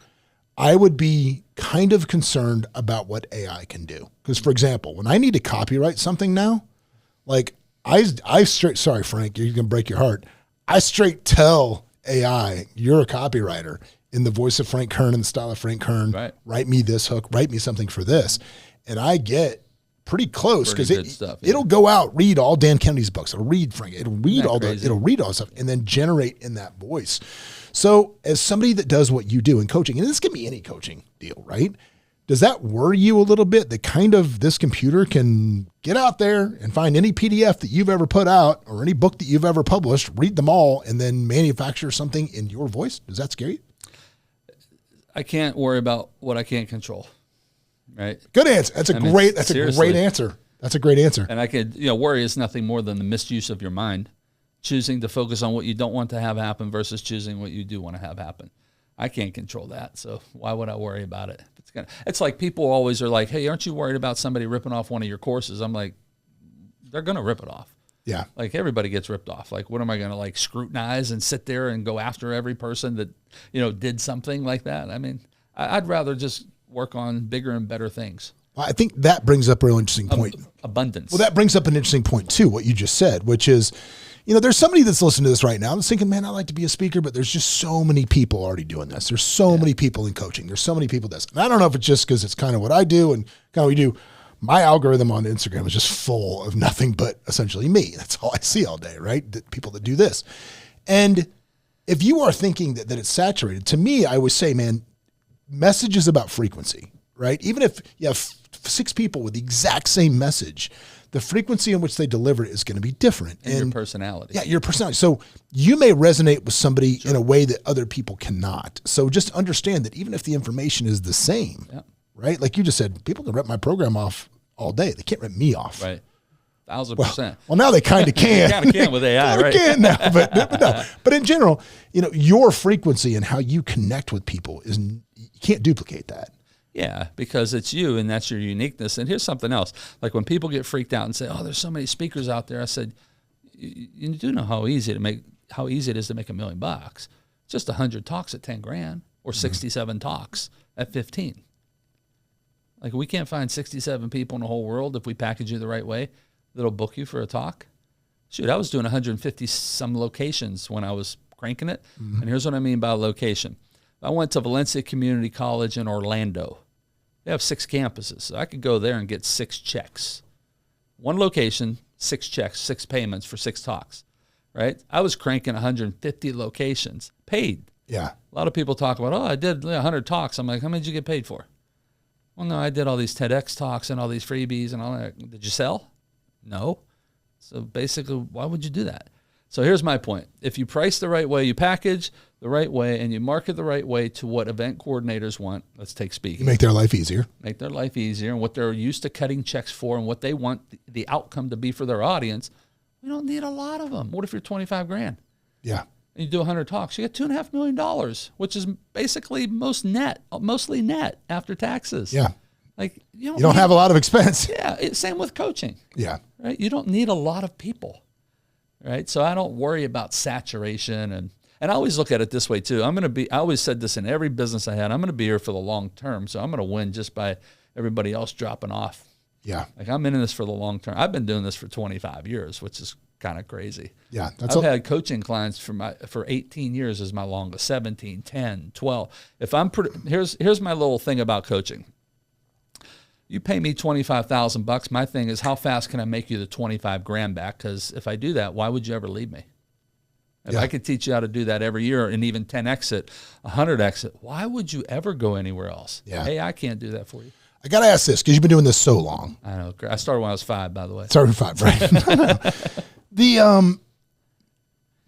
I would be kind of concerned about what AI can do. Because, for example, when I need to copyright something now, like I straight, sorry, Frank, you're going to break your heart. I straight tell AI, you're a copywriter in the voice of Frank Kern and the style of Frank Kern. Right. Write me this hook, write me something for this. and I get pretty close because it'll go out, read all Dan Kennedy's books. It'll read Frank. It'll read all the stuff and then generate in that voice. So as somebody that does what you do in coaching, and this can be any coaching deal, right? Does that worry you a little bit that kind of this computer can get out there and find any PDF that you've ever put out or any book that you've ever published, read them all, and then manufacture something in your voice? Does that scare you? I can't worry about what I can't control. Right. Good answer. That's a great answer. That's a great answer. And I could, worry is nothing more than the misuse of your mind, choosing to focus on what you don't want to have happen versus choosing what you do want to have happen. I can't control that. So why would I worry about it? It's like people always are like, hey, aren't you worried about somebody ripping off one of your courses? I'm like, they're going to rip it off. Yeah. Like everybody gets ripped off. Like, what am I going to like scrutinize and sit there and go after every person that, did something like that? I mean, I'd rather just work on bigger and better things. I think that brings up a real interesting point. Abundance. Well, that brings up an interesting point too, what you just said, which is, there's somebody that's listening to this right now that's thinking, man, I'd like to be a speaker, but there's just so many people already doing this. There's so many people in coaching. There's so many people this. And I don't know if it's just because it's kind of what I do and kind of what we do. My algorithm on Instagram is just full of nothing but essentially me. That's all I see all day, right? People that do this. And if you are thinking that it's saturated, to me, I would say, man, message is about frequency, right? Even if you have 6 people with the exact same message, the frequency in which they deliver it is going to be different. And your personality. Yeah, your personality. So you may resonate with somebody in a way that other people cannot. So just understand that even if the information is the same, right? Like you just said, people can rip my program off all day. They can't rip me off. Right. 1,000%. Well, now they kind of can. They kind of can with AI, right? Can now, but no. But in general, your frequency and how you connect with people you can't duplicate that. Yeah, because it's you and that's your uniqueness. And here's something else. Like when people get freaked out and say, oh, there's so many speakers out there. I said, you do know how easy it is to make $1 million. Just 100 talks at 10 grand or 67 talks at 15. Like we can't find 67 people in the whole world if we package you the right way that'll book you for a talk. Shoot, I was doing 150 some locations when I was cranking it. And here's what I mean by location. I went to Valencia Community College in Orlando. They have 6 campuses. So I could go there and get 6 checks. One location, 6 checks, 6 payments for 6 talks, right? I was cranking 150 locations, paid. Yeah. A lot of people talk about, I did 100 talks. I'm like, how many did you get paid for? Well, no, I did all these TEDx talks and all these freebies and all that. Did you sell? No. So basically, why would you do that? So here's my point. If you price the right way, you package the right way, and you market the right way to what event coordinators want, let's take speaking. You make their life easier. Make their life easier and what they're used to cutting checks for and what they want the outcome to be for their audience. We don't need a lot of them. What if you're 25 grand? Yeah. And you do 100 talks, you get $2.5 million, which is basically mostly net after taxes. Yeah. Like you don't have a lot of expense. Yeah. Some with coaching. Yeah. Right. You don't need a lot of people. Right. So I don't worry about saturation and I always look at it this way too. I always said this in every business I had, I'm going to be here for the long term. So I'm going to win just by everybody else dropping off. Yeah. Like I'm in this for the long term. I've been doing this for 25 years, which is kind of crazy. Yeah. I've had coaching clients for 18 years is my longest, 17, 10, 12. Here's my little thing about coaching. You pay me $25,000. My thing is, how fast can I make you the 25 grand back? Because if I do that, why would you ever leave me? If I could teach you how to do that every year and even 10x it, 100x it, why wowould you ever go anywhere else? Yeah. Hey, I can't do that for you. I got to ask this because you've been doing this so long. I know. I started when I was 5, by the way. Started with 5, right?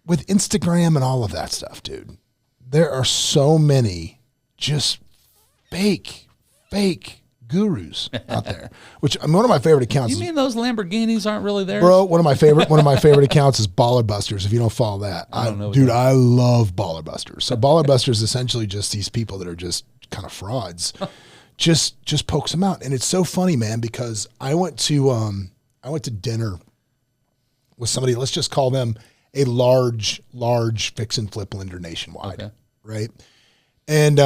With Instagram and all of that stuff, dude, there are so many just fake gurus out there, which one of my favorite accounts. You mean those Lamborghinis aren't really there? Bro, one of my favorite accounts is Baller Busters. If you don't follow that, I love Baller Busters. So Baller Busters is essentially just these people that are just kind of frauds. Just pokes them out. And it's so funny, man, because I went to dinner with somebody, let's just call them a large fix and flip lender nationwide. Okay. Right? And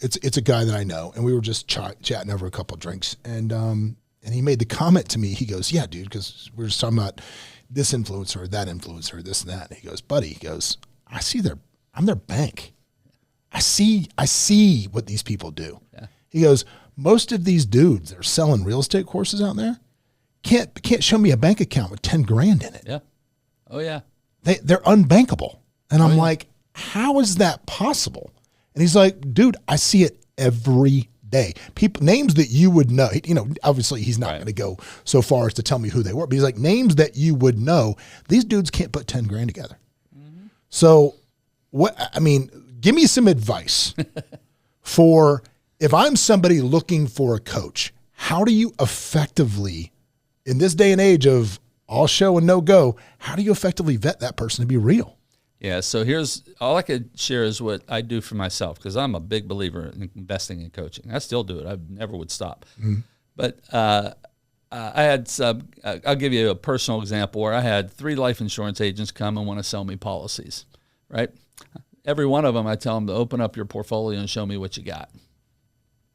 it's a guy that I know, and we were just chatting over a couple of drinks, and he made the comment to me. He goes, "Yeah, dude," because we were just talking about this influencer, that influencer, this and that. And he goes, "Buddy," he goes, I'm their bank. I see what these people do." Yeah. He goes, most of these dudes that are selling real estate courses out there can't show me a bank account with 10 grand in it. Yeah. Oh yeah. They're unbankable. And I'm like, how is that possible? And he's like, dude, I see it every day. People, names that you would know, obviously he's not going to go so far as to tell me who they were, but he's like, names that you would know. These dudes can't put 10 grand together. Mm-hmm. So give me some advice for if I'm somebody looking for a coach, how do you effectively, in this day and age of all show and no go, how do you effectively vet that person to be real? Yeah, so here's all I could share is what I do for myself, because I'm a big believer in investing in coaching. I still do it. I never would stop. Mm-hmm. But I had I'll give you a personal example where I had 3 life insurance agents come and want to sell me policies, right? Every one of them, I tell them to open up your portfolio and show me what you got.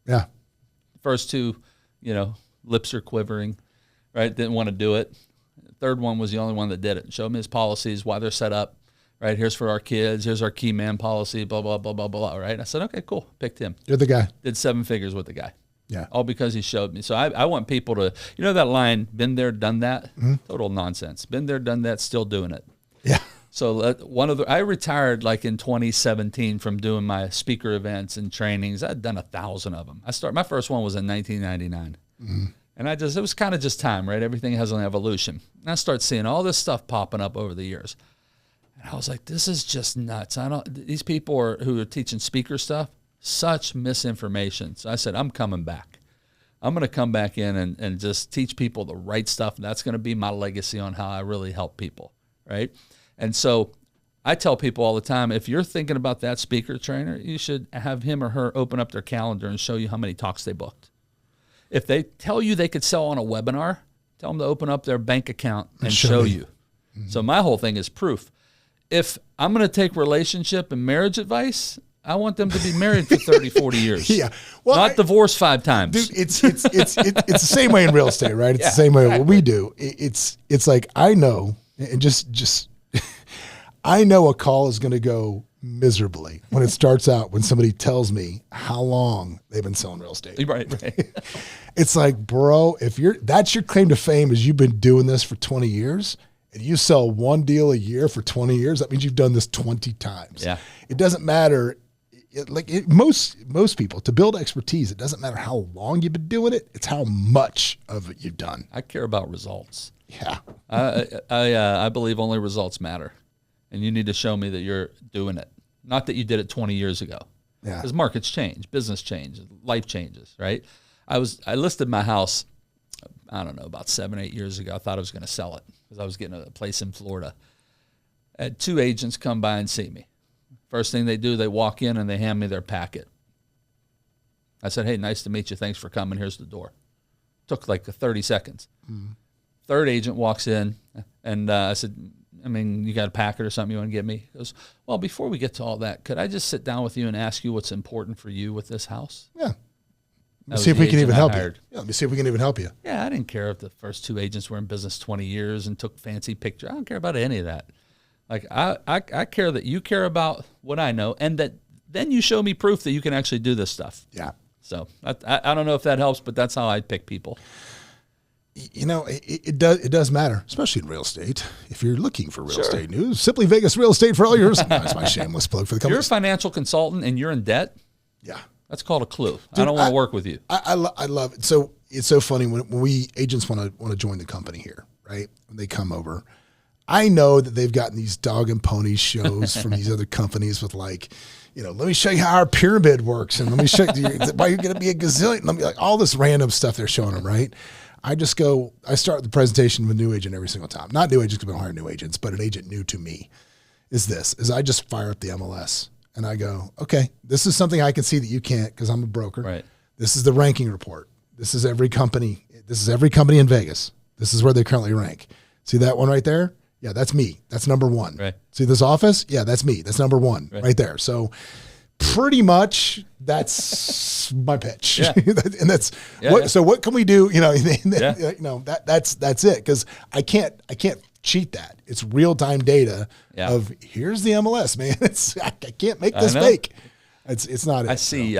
Yeah. First 2, lips are quivering, right? Didn't want to do it. The third one was the only one that did it. Showed me his policies, why they're set up. Right, here's for our kids. Here's our key man policy, blah, blah, blah, blah, blah, right? I said, okay, cool. Picked him. You're the guy. Did 7 figures with the guy. Yeah. All because he showed me. So I want people to, that line, been there, done that? Mm-hmm. Total nonsense. Been there, done that, still doing it. Yeah. So I retired like in 2017 from doing my speaker events and trainings. I'd done 1,000 of them. My first one was in 1999. Mm-hmm. And it was kind of just time, right? Everything has an evolution. And I start seeing all this stuff popping up over the years. I was like, this is just nuts. These people who are teaching speaker stuff, such misinformation. So I said, I'm coming back. I'm going to come back in and just teach people the right stuff. And that's going to be my legacy on how I really help people, right? And so I tell people all the time, if you're thinking about that speaker trainer, you should have him or her open up their calendar and show you how many talks they booked. If they tell you they could sell on a webinar, tell them to open up their bank account and show you. Mm-hmm. So my whole thing is proof. If I'm going to take relationship and marriage advice, I want them to be married for 30, 40 years. Yeah. Well, not divorced 5 times. Dude, it's the same way in real estate, right? It's the same way what we do. It's like, I know, and just I know a call is going to go miserably when it starts out, when somebody tells me how long they've been selling real estate. Right. It's like, bro, that's your claim to fame is you've been doing this for 20 years. And you sell 1 deal a year for 20 years, that means you've done this 20 times. Yeah. It doesn't matter. Most people, to build expertise, it doesn't matter how long you've been doing it. It's how much of it you've done. I care about results. Yeah. I believe only results matter. And you need to show me that you're doing it. Not that you did it 20 years ago. Yeah. Because markets change, business changes, life changes, right? I listed my house, I don't know, about 7, 8 years ago. I thought I was going to sell it because I was getting a place in Florida. I had 2 agents come by and see me. First thing they do, they walk in and they hand me their packet. I said, hey, nice to meet you. Thanks for coming. Here's the door. Took like 30 seconds. Mm-hmm. Third agent walks in and I said, you got a packet or something you want to get me? He goes, well, before we get to all that, could I just sit down with you and ask you what's important for you with this house? Yeah. Let's see if we can even help you. Yeah, let me see if we can even help you. Yeah, I didn't care if the first 2 agents were in business 20 years and took fancy pictures. I don't care about any of that. Like I care that you care about what I know, and that then you show me proof that you can actually do this stuff. Yeah. So I don't know if that helps, but that's how I pick people. It does matter, especially in real estate. If you're looking for real estate news, Simply Vegas Real Estate for all yours. That's my shameless plug for the company. You're a financial consultant and you're in debt. Yeah. That's called a clue. Dude, I don't want to work with you. I love it. So it's so funny when we agents want to join the company here, right? When they come over, I know that they've gotten these dog and pony shows from these other companies with let me show you how our pyramid works, and let me show you why you're going to be a gazillion. Let me all this random stuff they're showing them, right? I start the presentation with a new agent every single time. Not new agents because we don't hire new agents, but an agent new to me is I just fire up the MLS. And I go, okay, this is something I can see that you can't because I'm a broker. Right. This is the ranking report. This is every company. This is every company in Vegas. This is where they currently rank. See that one right there? Yeah, that's me. That's number 1. Right. See this office? Yeah, that's me. That's number 1 right there. So pretty much that's my pitch. Yeah. And that's so what can we do? That's it. Because I can't cheat that. It's real-time data of here's the MLS, man. I can't make this fake. It's not. I see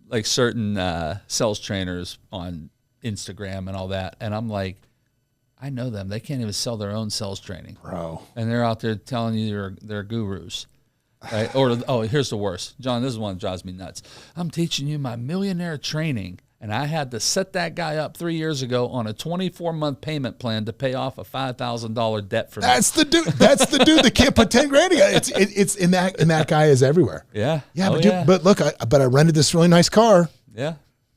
like certain sales trainers on Instagram and all that, and I'm like, I know them. They can't even sell their own sales training, bro. And they're out there telling you they're gurus. Right? Or here's the worst, John. This is one that drives me nuts. I'm teaching you my Millionaire training, and I had to set that guy up 3 years ago on a 24-month payment plan to pay off a $5,000 debt for me. That's the dude. That's the dude that can't put 10 grand together. It's and that guy is everywhere. Yeah. Yeah. But look, I rented this really nice car. Yeah.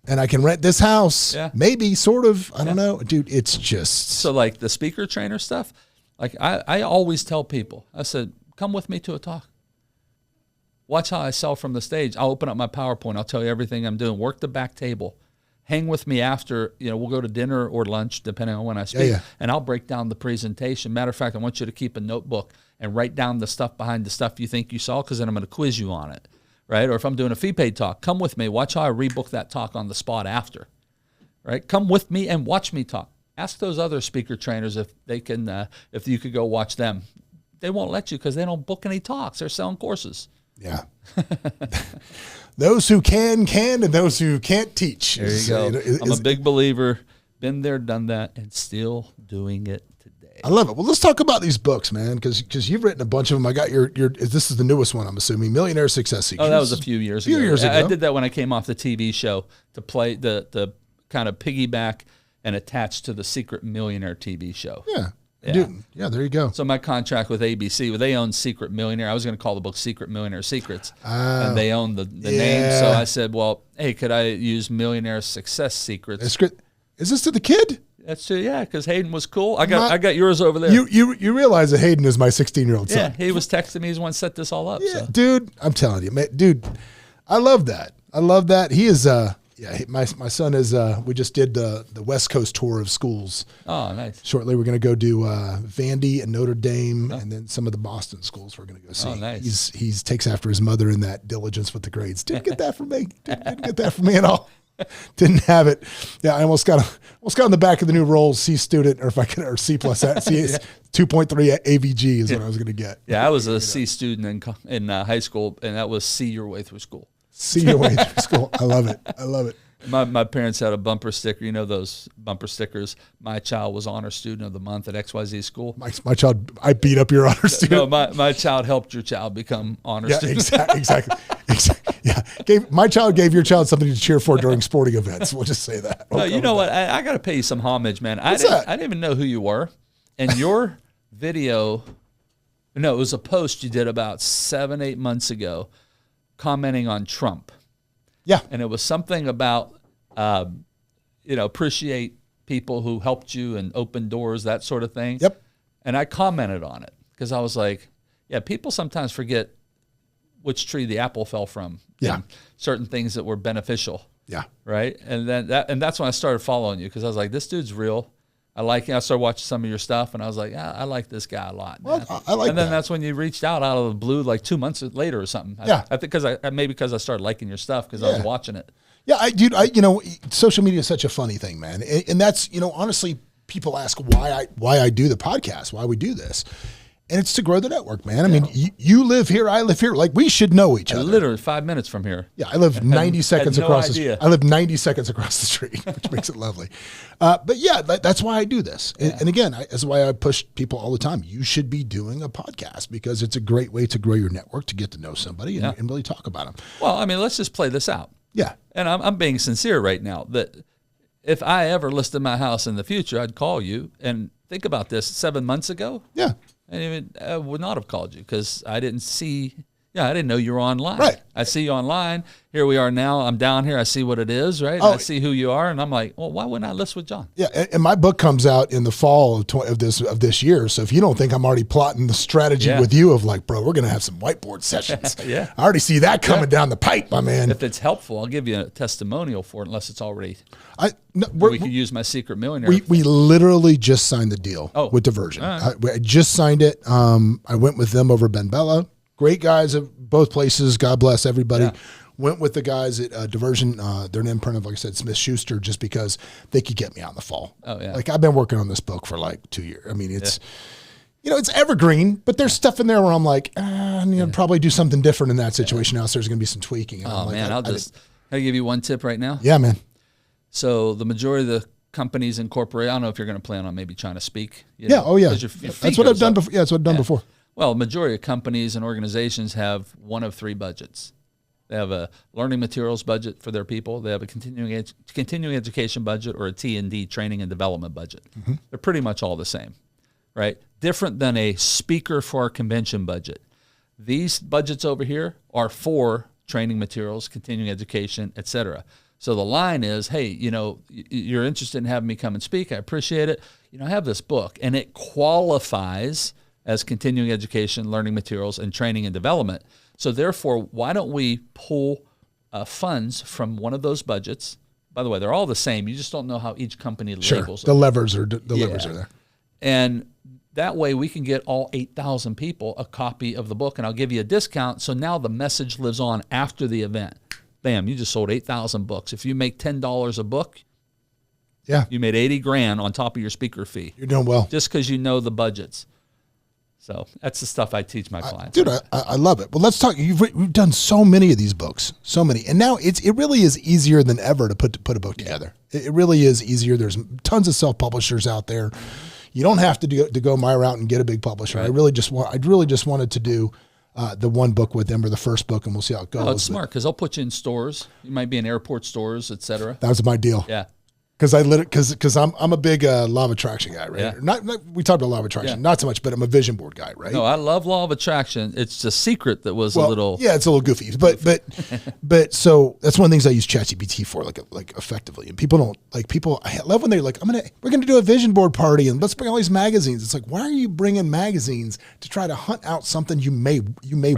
And I can rent this house. Yeah. Maybe, sort of. I don't know. Dude, it's just. So like the speaker trainer stuff, like I always tell people, I said, come with me to a talk. Watch how I sell from the stage. I'll open up my PowerPoint. I'll tell you everything I'm doing. Work the back table. Hang with me after, we'll go to dinner or lunch, depending on when I speak, and I'll break down the presentation. Matter of fact, I want you to keep a notebook and write down the stuff behind the stuff you think you saw, because then I'm going to quiz you on it, right? Or if I'm doing a fee-paid talk, come with me. Watch how I rebook that talk on the spot after, right? Come with me and watch me talk. Ask those other speaker trainers if they can, if you could go watch them. They won't let you because they don't book any talks. They're selling courses. Yeah. Those who can, and those who can't teach. There you go. I'm a big believer. Been there, done that, and still doing it today. I love it. Well, let's talk about these books, man, because you've written a bunch of them. I got your. This is the newest one, I'm assuming, Millionaire Success Secrets. Oh, that was a few years ago. I did that when I came off the TV show to play the kind of piggyback and attach to the Secret Millionaire TV show. Yeah. Dude, yeah, there you go. So my contract with ABC, they own Secret Millionaire. I was going to call the book Secret Millionaire Secrets, and they own the name. So I said, well, hey, could I use Millionaire Success Secrets? That's great. Is this to the kid? That's true, yeah, because Hayden was cool. I got yours over there. You realize that Hayden is my 16-year-old son. Yeah, he was texting me. He's the one set this all up. Yeah, so. Dude, I'm telling you, man, dude, I love that. He is my son is we just did the West Coast tour of schools. Oh, nice. Shortly we're going to go do Vandy and Notre Dame, and then some of the Boston schools we're going to go see. Oh, nice. He takes after his mother in that diligence with the grades. Didn't get that from me. Didn't get that from me at all. Didn't have it. Yeah, I almost got on the back of the new roll C student, or if I could, or C plus that. C 2.3 AVG is what I was going to get. Yeah, I was a C student in high school, and that was see your way through school. See your way through school. I love it. I love it. My parents had a bumper sticker. You know those bumper stickers? My child was honor student of the month at XYZ school. My child, I beat up your honor student. No, my child helped your child become honor student. Exactly. Yeah. My child gave your child something to cheer for during sporting events. We'll just say that. No, you know what? I got to pay you some homage, man. I didn't even know who you were. And your video, it was a post you did about 7-8 months ago commenting on Trump. Yeah. And it was something about, appreciate people who helped you and opened doors, that sort of thing. Yep. And I commented on it because I was like, yeah, people sometimes forget which tree the apple fell from. Yeah. And certain things that were beneficial. Yeah. Right. And then that's when I started following you, because I was like, this dude's real. I like it. I started watching some of your stuff, and I was like, yeah, I like this guy a lot. Man. Well, I like that. And then that's when you reached out of the blue, like 2 months later or something. Yeah. I think because I started liking your stuff because I was watching it. Yeah, social media is such a funny thing, man. And that's, honestly, people ask why I do the podcast, why we do this. And it's to grow the network, man. I mean, you live here, I live here. Like, we should know each other. Literally 5 minutes from here. Yeah, I live 90 seconds across the street. idea. I live 90 seconds across the street, which makes it lovely. But yeah, that's why I do this. Yeah. And again, that's why I push people all the time. You should be doing a podcast because it's a great way to grow your network, to get to know somebody and really talk about them. Well, I mean, let's just play this out. Yeah. And I'm being sincere right now that if I ever listed my house in the future, I'd call you. And think about this, 7 months ago. Yeah. I would not have called you because I didn't know you were online. Right. I see you online. Here we are now. I'm down here. I see what it is, right? I see who you are, and I'm like, well, why wouldn't I list with John? Yeah, and my book comes out in the fall of this year. So if you don't think I'm already plotting the strategy with you of like, bro, we're going to have some whiteboard sessions. Yeah. I already see that coming down the pipe, my man. If it's helpful, I'll give you a testimonial for it, unless it's already. We could use my Secret Millionaire. We literally just signed the deal with Diversion. Right. I just signed it. I went with them over Ben Bella. Great guys at both places. God bless everybody. Yeah. Went with the guys at Diversion. They're an imprint of, like I said, Smith Schuster, just because they could get me out in the fall. Oh, yeah. Like, I've been working on this book for like 2 years. I mean, it's, it's evergreen, but there's stuff in there where I'm like, I need to probably do something different in that situation now. So there's going to be some tweaking. And oh, man, Can I give you one tip right now? Yeah, man. So the majority of the companies incorporate, I don't know if you're going to plan on maybe trying to speak. Yeah. Oh, yeah. That's what I've done before. Yeah, that's what I've done before. Well, majority of companies and organizations have one of three budgets. They have a learning materials budget for their people. They have a continuing education budget, or a T&D, training and development budget. Mm-hmm. They're pretty much all the same, right? Different than a speaker for a convention budget. These budgets over here are for training materials, continuing education, et cetera. So the line is, hey, you're interested in having me come and speak. I appreciate it. I have this book, and it qualifies as continuing education, learning materials, and training and development. So therefore, why don't we pull funds from one of those budgets? By the way, they're all the same. You just don't know how each company labels them. Levers are there. And that way we can get all 8,000 people a copy of the book, and I'll give you a discount. So now the message lives on after the event. Bam, you just sold 8,000 books. If you make $10 a book, you made $80,000 on top of your speaker fee. You're doing well. Just because you know the budgets. So that's the stuff I teach my clients. Dude, I love it. Well, let's talk. We've done so many of these books, so many, and now it really is easier than ever to put a book together. It really is easier. There's tons of self-publishers out there. You don't have to go my route and get a big publisher. Right. I really just wanted to do the one book with them, or the first book, and we'll see how it goes. Oh, it's smart because they'll put you in stores. You might be in airport stores, et cetera. That was my deal. Yeah. Because I'm a big law of attraction guy, right? Yeah. We talked about law of attraction, not so much, but I'm a vision board guy, right? No, I love law of attraction. It's a secret that was a little. Yeah, it's a little goofy, but so that's one of the things I use ChatGPT for, like effectively. And people don't I love when they're like, we're gonna do a vision board party and let's bring all these magazines. It's like, why are you bringing magazines to try to hunt out something you may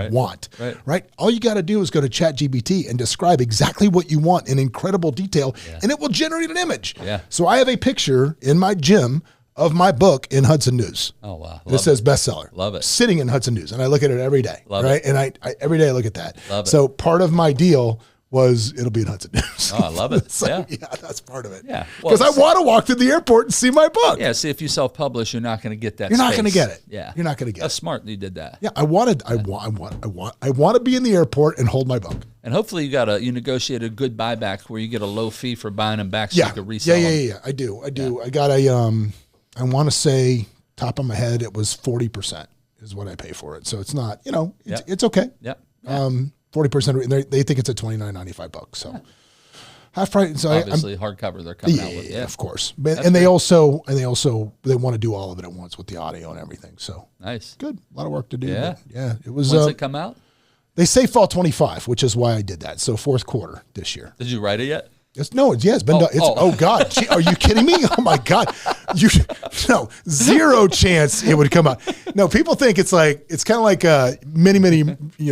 want, right? All you got to do is go to ChatGPT and describe exactly what you want in incredible detail, and it will generate an image. Yeah. So I have a picture in my gym of my book in Hudson News. Oh, wow. It says bestseller. Love it. Sitting in Hudson News. And I look at it every day. Love right? it. And I every day I look at that. Love it. So part of my deal was it'll be in Hudson News. Oh, I love it. So, yeah, that's part of it. Yeah. Because I want to walk to the airport and see my book. Yeah, see, if you self-publish, you're not going to get that You're not going to get it. Yeah. You're not going to get That's it. smart that you did that. Yeah, I want to be in the airport and hold my book. And hopefully you negotiate a good buyback where you get a low fee for buying them back so you can resell them. Yeah. I do. I got I want to say, top of my head, it was 40% is what I pay for it. So it's not, it's okay. Yep. 40%. They think it's a $29.95. So half price. So obviously hardcover they're coming out with. Yeah, of course. And they also want to do all of it at once with the audio and everything. So nice. Good. A lot of work to do. Yeah. Yeah. It was. When's it come out? They say fall 25, which is why I did that. So fourth quarter this year. Did you write it yet? It's been done. Oh God. Gee, are you kidding me? Oh my God. No, zero chance it would come out. No, people think it's kind of like many,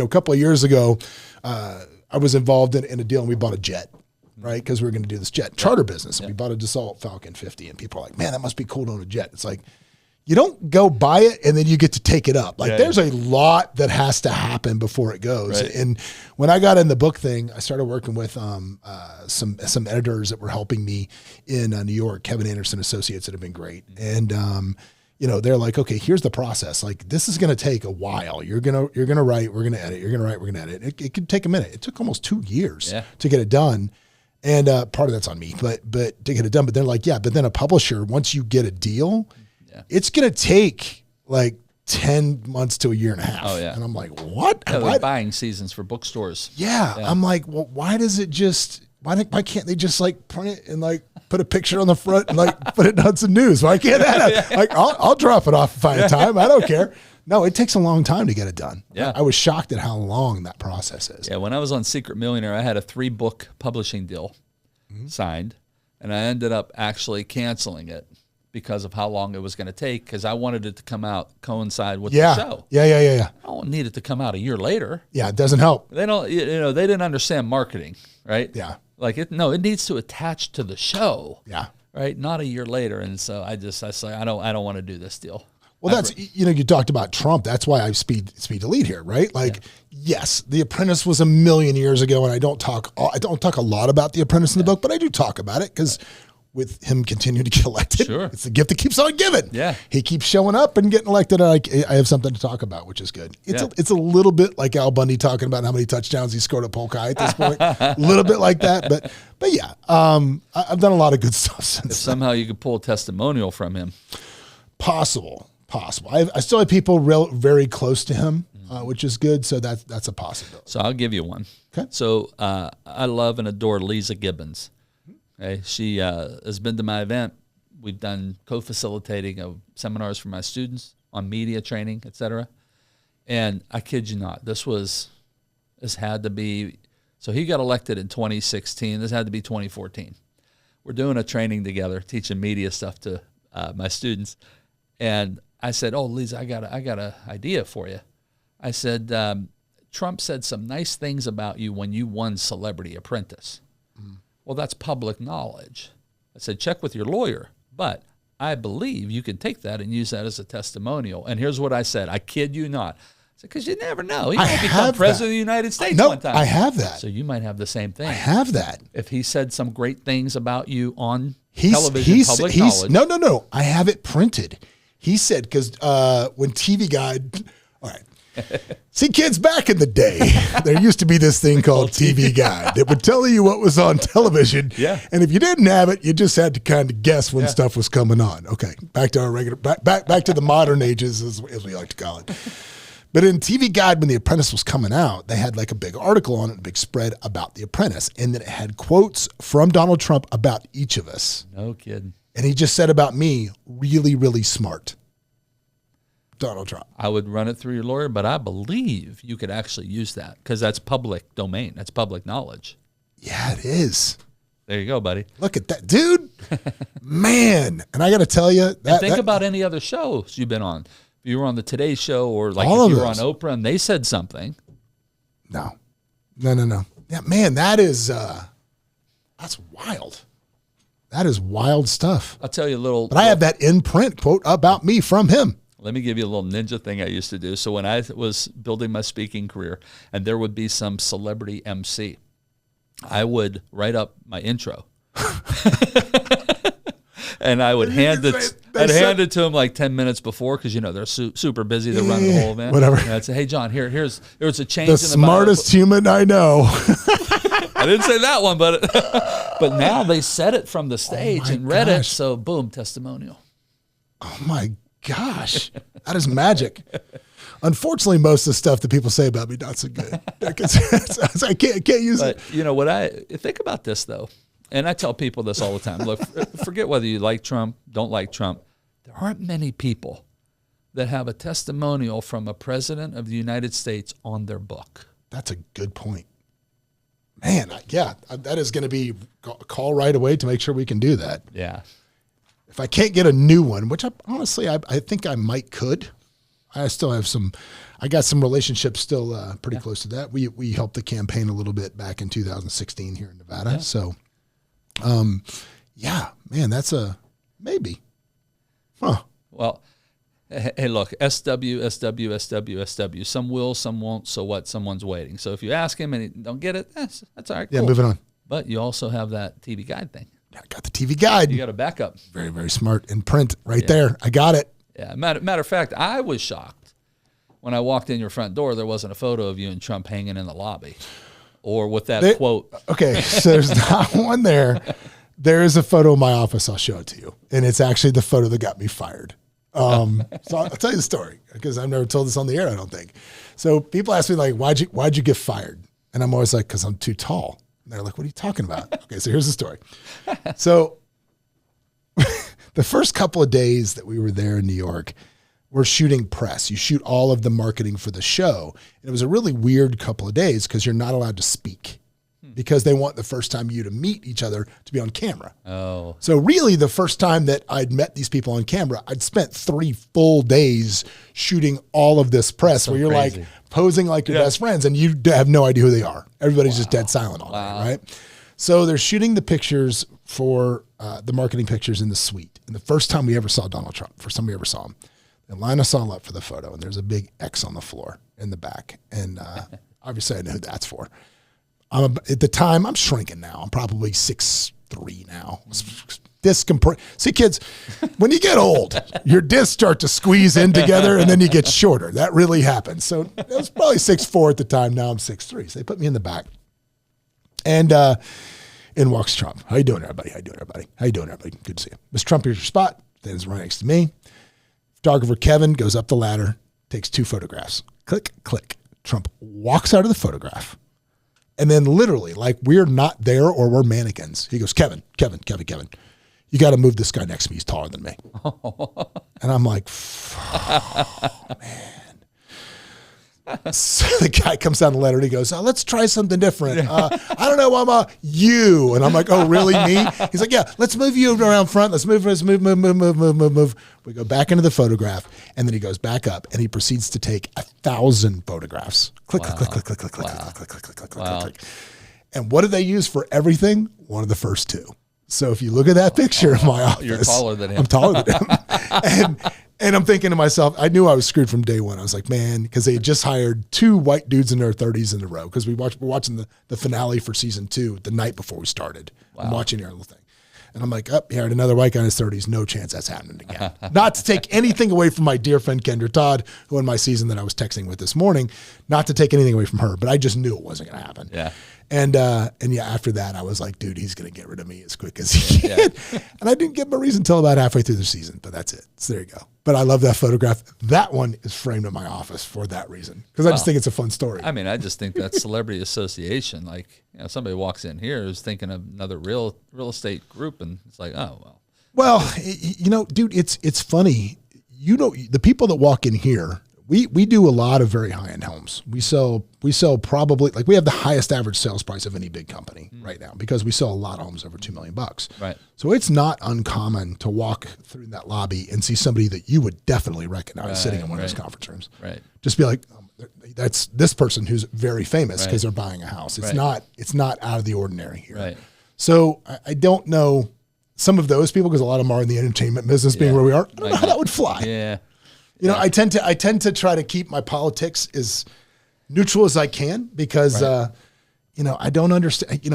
couple of years ago, I was involved in a deal and we bought a jet, right? Because we were going to do this jet charter business. And we bought a Dassault Falcon 50 and people are like, man, that must be cool to own a jet. It's like, you don't go buy it and then you get to take it up. There's a lot that has to happen before it goes. Right. And when I got in the book thing, I started working with some editors that were helping me in New York, Kevin Anderson Associates, that have been great. And they're like, okay, here's the process. Like, this is going to take a while. You're gonna write, we're gonna edit. You're gonna write, we're gonna edit. It could take a minute. It took almost 2 years to get it done. And part of that's on me, but to get it done. But they're like, but then a publisher, once you get a deal, it's going to take like 10 months to a year and a half. Oh, yeah. And I'm like, what? They're buying seasons for bookstores. Yeah. I'm like, well, why can't they just print it and put a picture on the front and put it in Hudson News? Why can't that? I'll drop it off if I have time. I don't care. No, it takes a long time to get it done. Yeah. I was shocked at how long that process is. Yeah. When I was on Secret Millionaire, I had a 3-book publishing deal signed, and I ended up actually canceling it because of how long it was going to take, because I wanted it to come out coincide with the show. Yeah. I don't need it to come out a year later. Yeah, it doesn't help. They don't, they didn't understand marketing, right? Yeah. It needs to attach to the show. Yeah. Right? Not a year later. And so I say, I don't want to do this deal. Well, that's, you talked about Trump. That's why I speed delete here, right? Yes, The Apprentice was a million years ago, and I don't talk a lot about The Apprentice in the book, but I do talk about it because with him continuing to get elected. Sure. It's the gift that keeps on giving. Yeah. He keeps showing up and getting elected. And I have something to talk about, which is good. It's a little bit like Al Bundy talking about how many touchdowns he scored at Polk High at this point. A little bit like that. But yeah, I've done a lot of good stuff since If somehow you could pull a testimonial from him. Possible. I still have people very close to him, which is good. So that's a possibility. So I'll give you one. Okay. So I love and adore Lisa Gibbons. Okay. She has been to my event. We've done co-facilitating of seminars for my students on media training, et cetera. And I kid you not, this had to be, so he got elected in 2016. This had to be 2014. We're doing a training together, teaching media stuff to my students. And I said, "Oh, Lisa, I got a idea for you." I said, "Trump said some nice things about you when you won Celebrity Apprentice." Well, that's public knowledge. I said, check with your lawyer, but I believe you can take that and use that as a testimonial. And here's what I said. I kid you not. I said, because you never know. He might become president of the United States one time. I have that. So you might have the same thing. I have that. If he said some great things about you on television, public knowledge. No. I have it printed. He said, because when TV Guide, all right. See, kids, back in the day, there used to be this thing called TV Guide that would tell you what was on television. Yeah. And if you didn't have it, you just had to kind of guess when stuff was coming on. Okay. Back to our regular, back to the modern ages, as we like to call it. But in TV Guide, when The Apprentice was coming out, they had like a big article on it, a big spread about The Apprentice. And then it had quotes from Donald Trump about each of us. No kidding. And he just said about me, really, really smart. Donald Trump. I would run it through your lawyer, but I believe you could actually use that because that's public domain. That's public knowledge. Yeah, it is. There you go, buddy. Look at that, dude. Man. And I got to tell you, think about any other shows you've been on. If you were on the Today Show or like all if you of were on those. Oprah and they said something. No. Yeah, man, that's wild. That is wild stuff. I'll tell you a little. But I have that in print quote about me from him. Let me give you a little ninja thing I used to do. So when I was building my speaking career and there would be some celebrity MC, I would write up my intro. And I would hand it to him like 10 minutes before because, they're super busy. They're running the whole event. Whatever. And I'd say, hey, John, here's a change The in the smartest human I know. I didn't say that one, but now they said it from the stage and read it. So, boom, testimonial. Oh, my gosh. That is magic. Unfortunately, most of the stuff that people say about me not so good. I can't use it. But you know what? I think about this though, and I tell people this all the time. Look, forget whether you like Trump, don't like Trump. There aren't many people that have a testimonial from a president of the United States on their book. That's a good point. Man, that is going to be a call right away to make sure we can do that. Yeah. If I can't get a new one, which I think I could. I still have I got some relationships still pretty close to that. We helped the campaign a little bit back in 2016 here in Nevada. Yeah. So, man, that's a maybe. Huh. Well, hey, look, SW. Some will, some won't. So what? Someone's waiting. So if you ask him and he don't get it, that's all right. Yeah, cool. moving on. But you also have that TV Guide thing. I got the TV Guide. You got a backup. Very, very smart in print right there. I got it. Yeah. Matter of fact, I was shocked when I walked in your front door. There wasn't a photo of you and Trump hanging in the lobby, or with that quote. Okay, so there's not one there. There is a photo in my office. I'll show it to you, and it's actually the photo that got me fired. So I'll tell you the story because I've never told this on the air. I don't think. So people ask me like, why'd you get fired? And I'm always like, because I'm too tall. And they're like, what are you talking about? Okay, so here's the story. So the first couple of days that we were there in New York, we're shooting press. You shoot all of the marketing for the show. And it was a really weird couple of days because you're not allowed to speak because they want the first time you to meet each other to be on camera. Oh. So really the first time that I'd met these people on camera, I'd spent 3 full days shooting all of this press where you're crazy. like posing like your best friends and you have no idea who they are. Everybody's just dead silent all day, right? So they're shooting the pictures for the marketing pictures in the suite. And the first time we ever saw Donald Trump, first time we ever saw him, they line us all up for the photo and there's a big X on the floor in the back. And obviously I know who that's for. At the time, I'm shrinking now. I'm probably 6'3" now. disc See, kids, when you get old, your discs start to squeeze in together and then you get shorter. That really happens. So I was probably 6'4" at the time. Now I'm 6'3". So they put me in the back. And in walks Trump. How you doing, everybody? How you doing, everybody? How you doing, everybody? Good to see you. Mr. Trump, here's your spot. Stands right next to me. Photographer Kevin goes up the ladder, takes 2 photographs. Click, click. Trump walks out of the photograph. And then literally, like we're not there or we're mannequins. He goes, Kevin, you got to move this guy next to me. He's taller than me. And I'm like, oh, man. So the guy comes down the ladder and he goes, let's try something different. I don't know, Mama, you. And I'm like, oh, really, me? He's like, yeah, let's move you around front. Let's move. We go back into the photograph, and then he goes back up, and he proceeds to take 1,000 photographs. Click, click, click, click, click, click, click, click, click, click, click, click, click. And what do they use for everything? One of the first 2. So if you look at that picture in my office, you're taller than him. I'm taller than him. And I'm thinking to myself, I knew I was screwed from day one. I was like, man, because they had just hired 2 white dudes in their 30s in a row. Because we're watching the finale for season 2 the night before we started. Wow. I'm watching your little thing. And I'm like, he hired another white guy in his 30s. No chance that's happening again. Not to take anything away from my dear friend Kendra Todd, who in my season that I was texting with this morning, not to take anything away from her, but I just knew it wasn't going to happen. Yeah. And after that, I was like, dude, he's going to get rid of me as quick as he can. Yeah. And I didn't give him a reason until about halfway through the season, but that's it. So there you go. But I love that photograph. That one is framed in my office for that reason, because I just think it's a fun story. I mean, I just think that celebrity association, like, somebody walks in here who's thinking of another real estate group, and it's like, oh, well. Well, dude, it's funny. The people that walk in here, we do a lot of very high-end homes. We sell probably, like, we have the highest average sales price of any big company right now, because we sell a lot of homes over $2 million. Right. So it's not uncommon to walk through that lobby and see somebody that you would definitely recognize sitting in one of those conference rooms. Right. Just be like, that's this person who's very famous because they're buying a house. It's not out of the ordinary here. Right. So I don't know some of those people, because a lot of them are in the entertainment business, being where we are. I don't know how that would fly. Yeah. I tend to try to keep my politics as neutral as I can, because, I don't understand,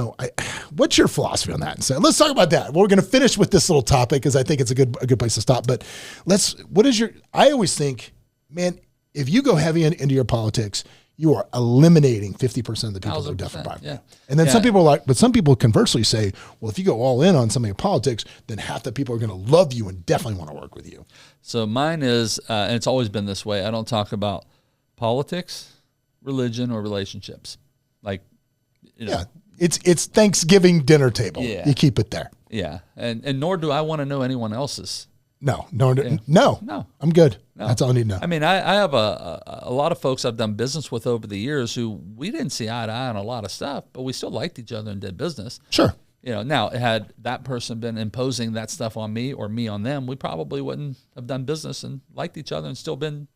what's your philosophy on that? And so let's talk about that. We're going to finish with this little topic, because I think it's a good place to stop. But I always think, man, if you go heavy into your politics, you are eliminating 50% of the people that are definitely buying. Yeah. And then some people are like, but some people conversely say, well, if you go all in on something in politics, then half the people are going to love you and definitely want to work with you. So mine is, and it's always been this way, I don't talk about politics, religion, or relationships. Like, Yeah, it's Thanksgiving dinner table. Yeah. You keep it there. Yeah, and nor do I want to know anyone else's. No, I'm good. No. That's all I need to know. I mean, I have a lot of folks I've done business with over the years who we didn't see eye to eye on a lot of stuff, but we still liked each other and did business. Sure. Now, had that person been imposing that stuff on me or me on them, we probably wouldn't have done business and liked each other and still been,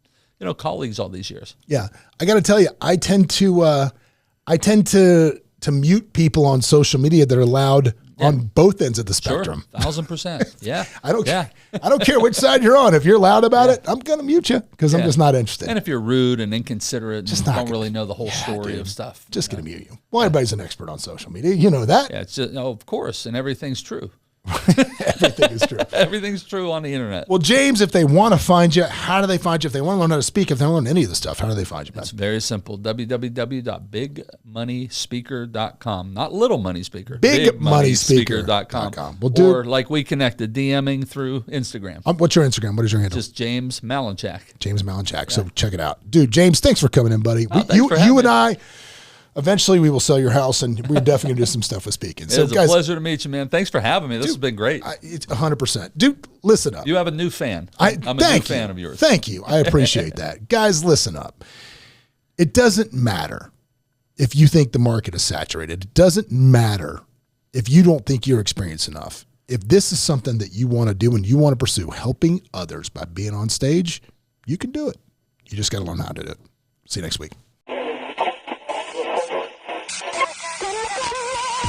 colleagues all these years. Yeah. I got to tell you, I tend to mute people on social media that are loud on both ends of the spectrum. Sure, 1,000%. Yeah. I don't care which side you're on. If you're loud about it, I'm going to mute you, because I'm just not interested. And if you're rude and inconsiderate and don't really know the whole story of stuff. Just going to mute you. Well, everybody's an expert on social media. You know that. Yeah, it's just, of course. And everything's true. Everything is true. Everything's true on the internet. Well, James, if they want to find you, how do they find you? If they want to learn how to speak, if they want to learn any of the stuff, how do they find you? It's very simple. www.bigmoneyspeaker.com. Not little money speaker. Bigmoneyspeaker.com. Or like we connected, DMing through Instagram. What's your Instagram? What is your handle? Just James Malinchak. James Malinchak. Yeah. So check it out. Dude, James, thanks for coming in, buddy. You and I... Eventually, we will sell your house, and we're definitely going to do some stuff with speaking. So, it's a pleasure to meet you, man. Thanks for having me. This has been great. It's 100%. Dude, listen up. You have a new fan. I'm a new fan of yours. Thank you. I appreciate that. Guys, listen up. It doesn't matter if you think the market is saturated. It doesn't matter if you don't think you're experienced enough. If this is something that you want to do and you want to pursue, helping others by being on stage, you can do it. You just got to learn how to do it. See you next week.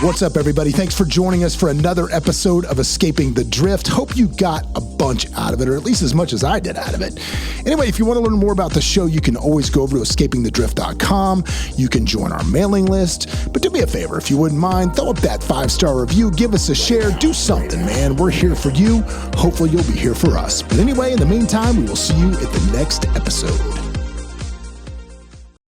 What's up, everybody? Thanks for joining us for another episode of Escaping the Drift. Hope you got a bunch out of it, or at least as much as I did out of it. Anyway, if you want to learn more about the show, you can always go over to escapingthedrift.com. You can join our mailing list. But do me a favor, if you wouldn't mind, throw up that 5-star review, give us a share, do something, man. We're here for you. Hopefully you'll be here for us. But anyway, in the meantime, we will see you at the next episode.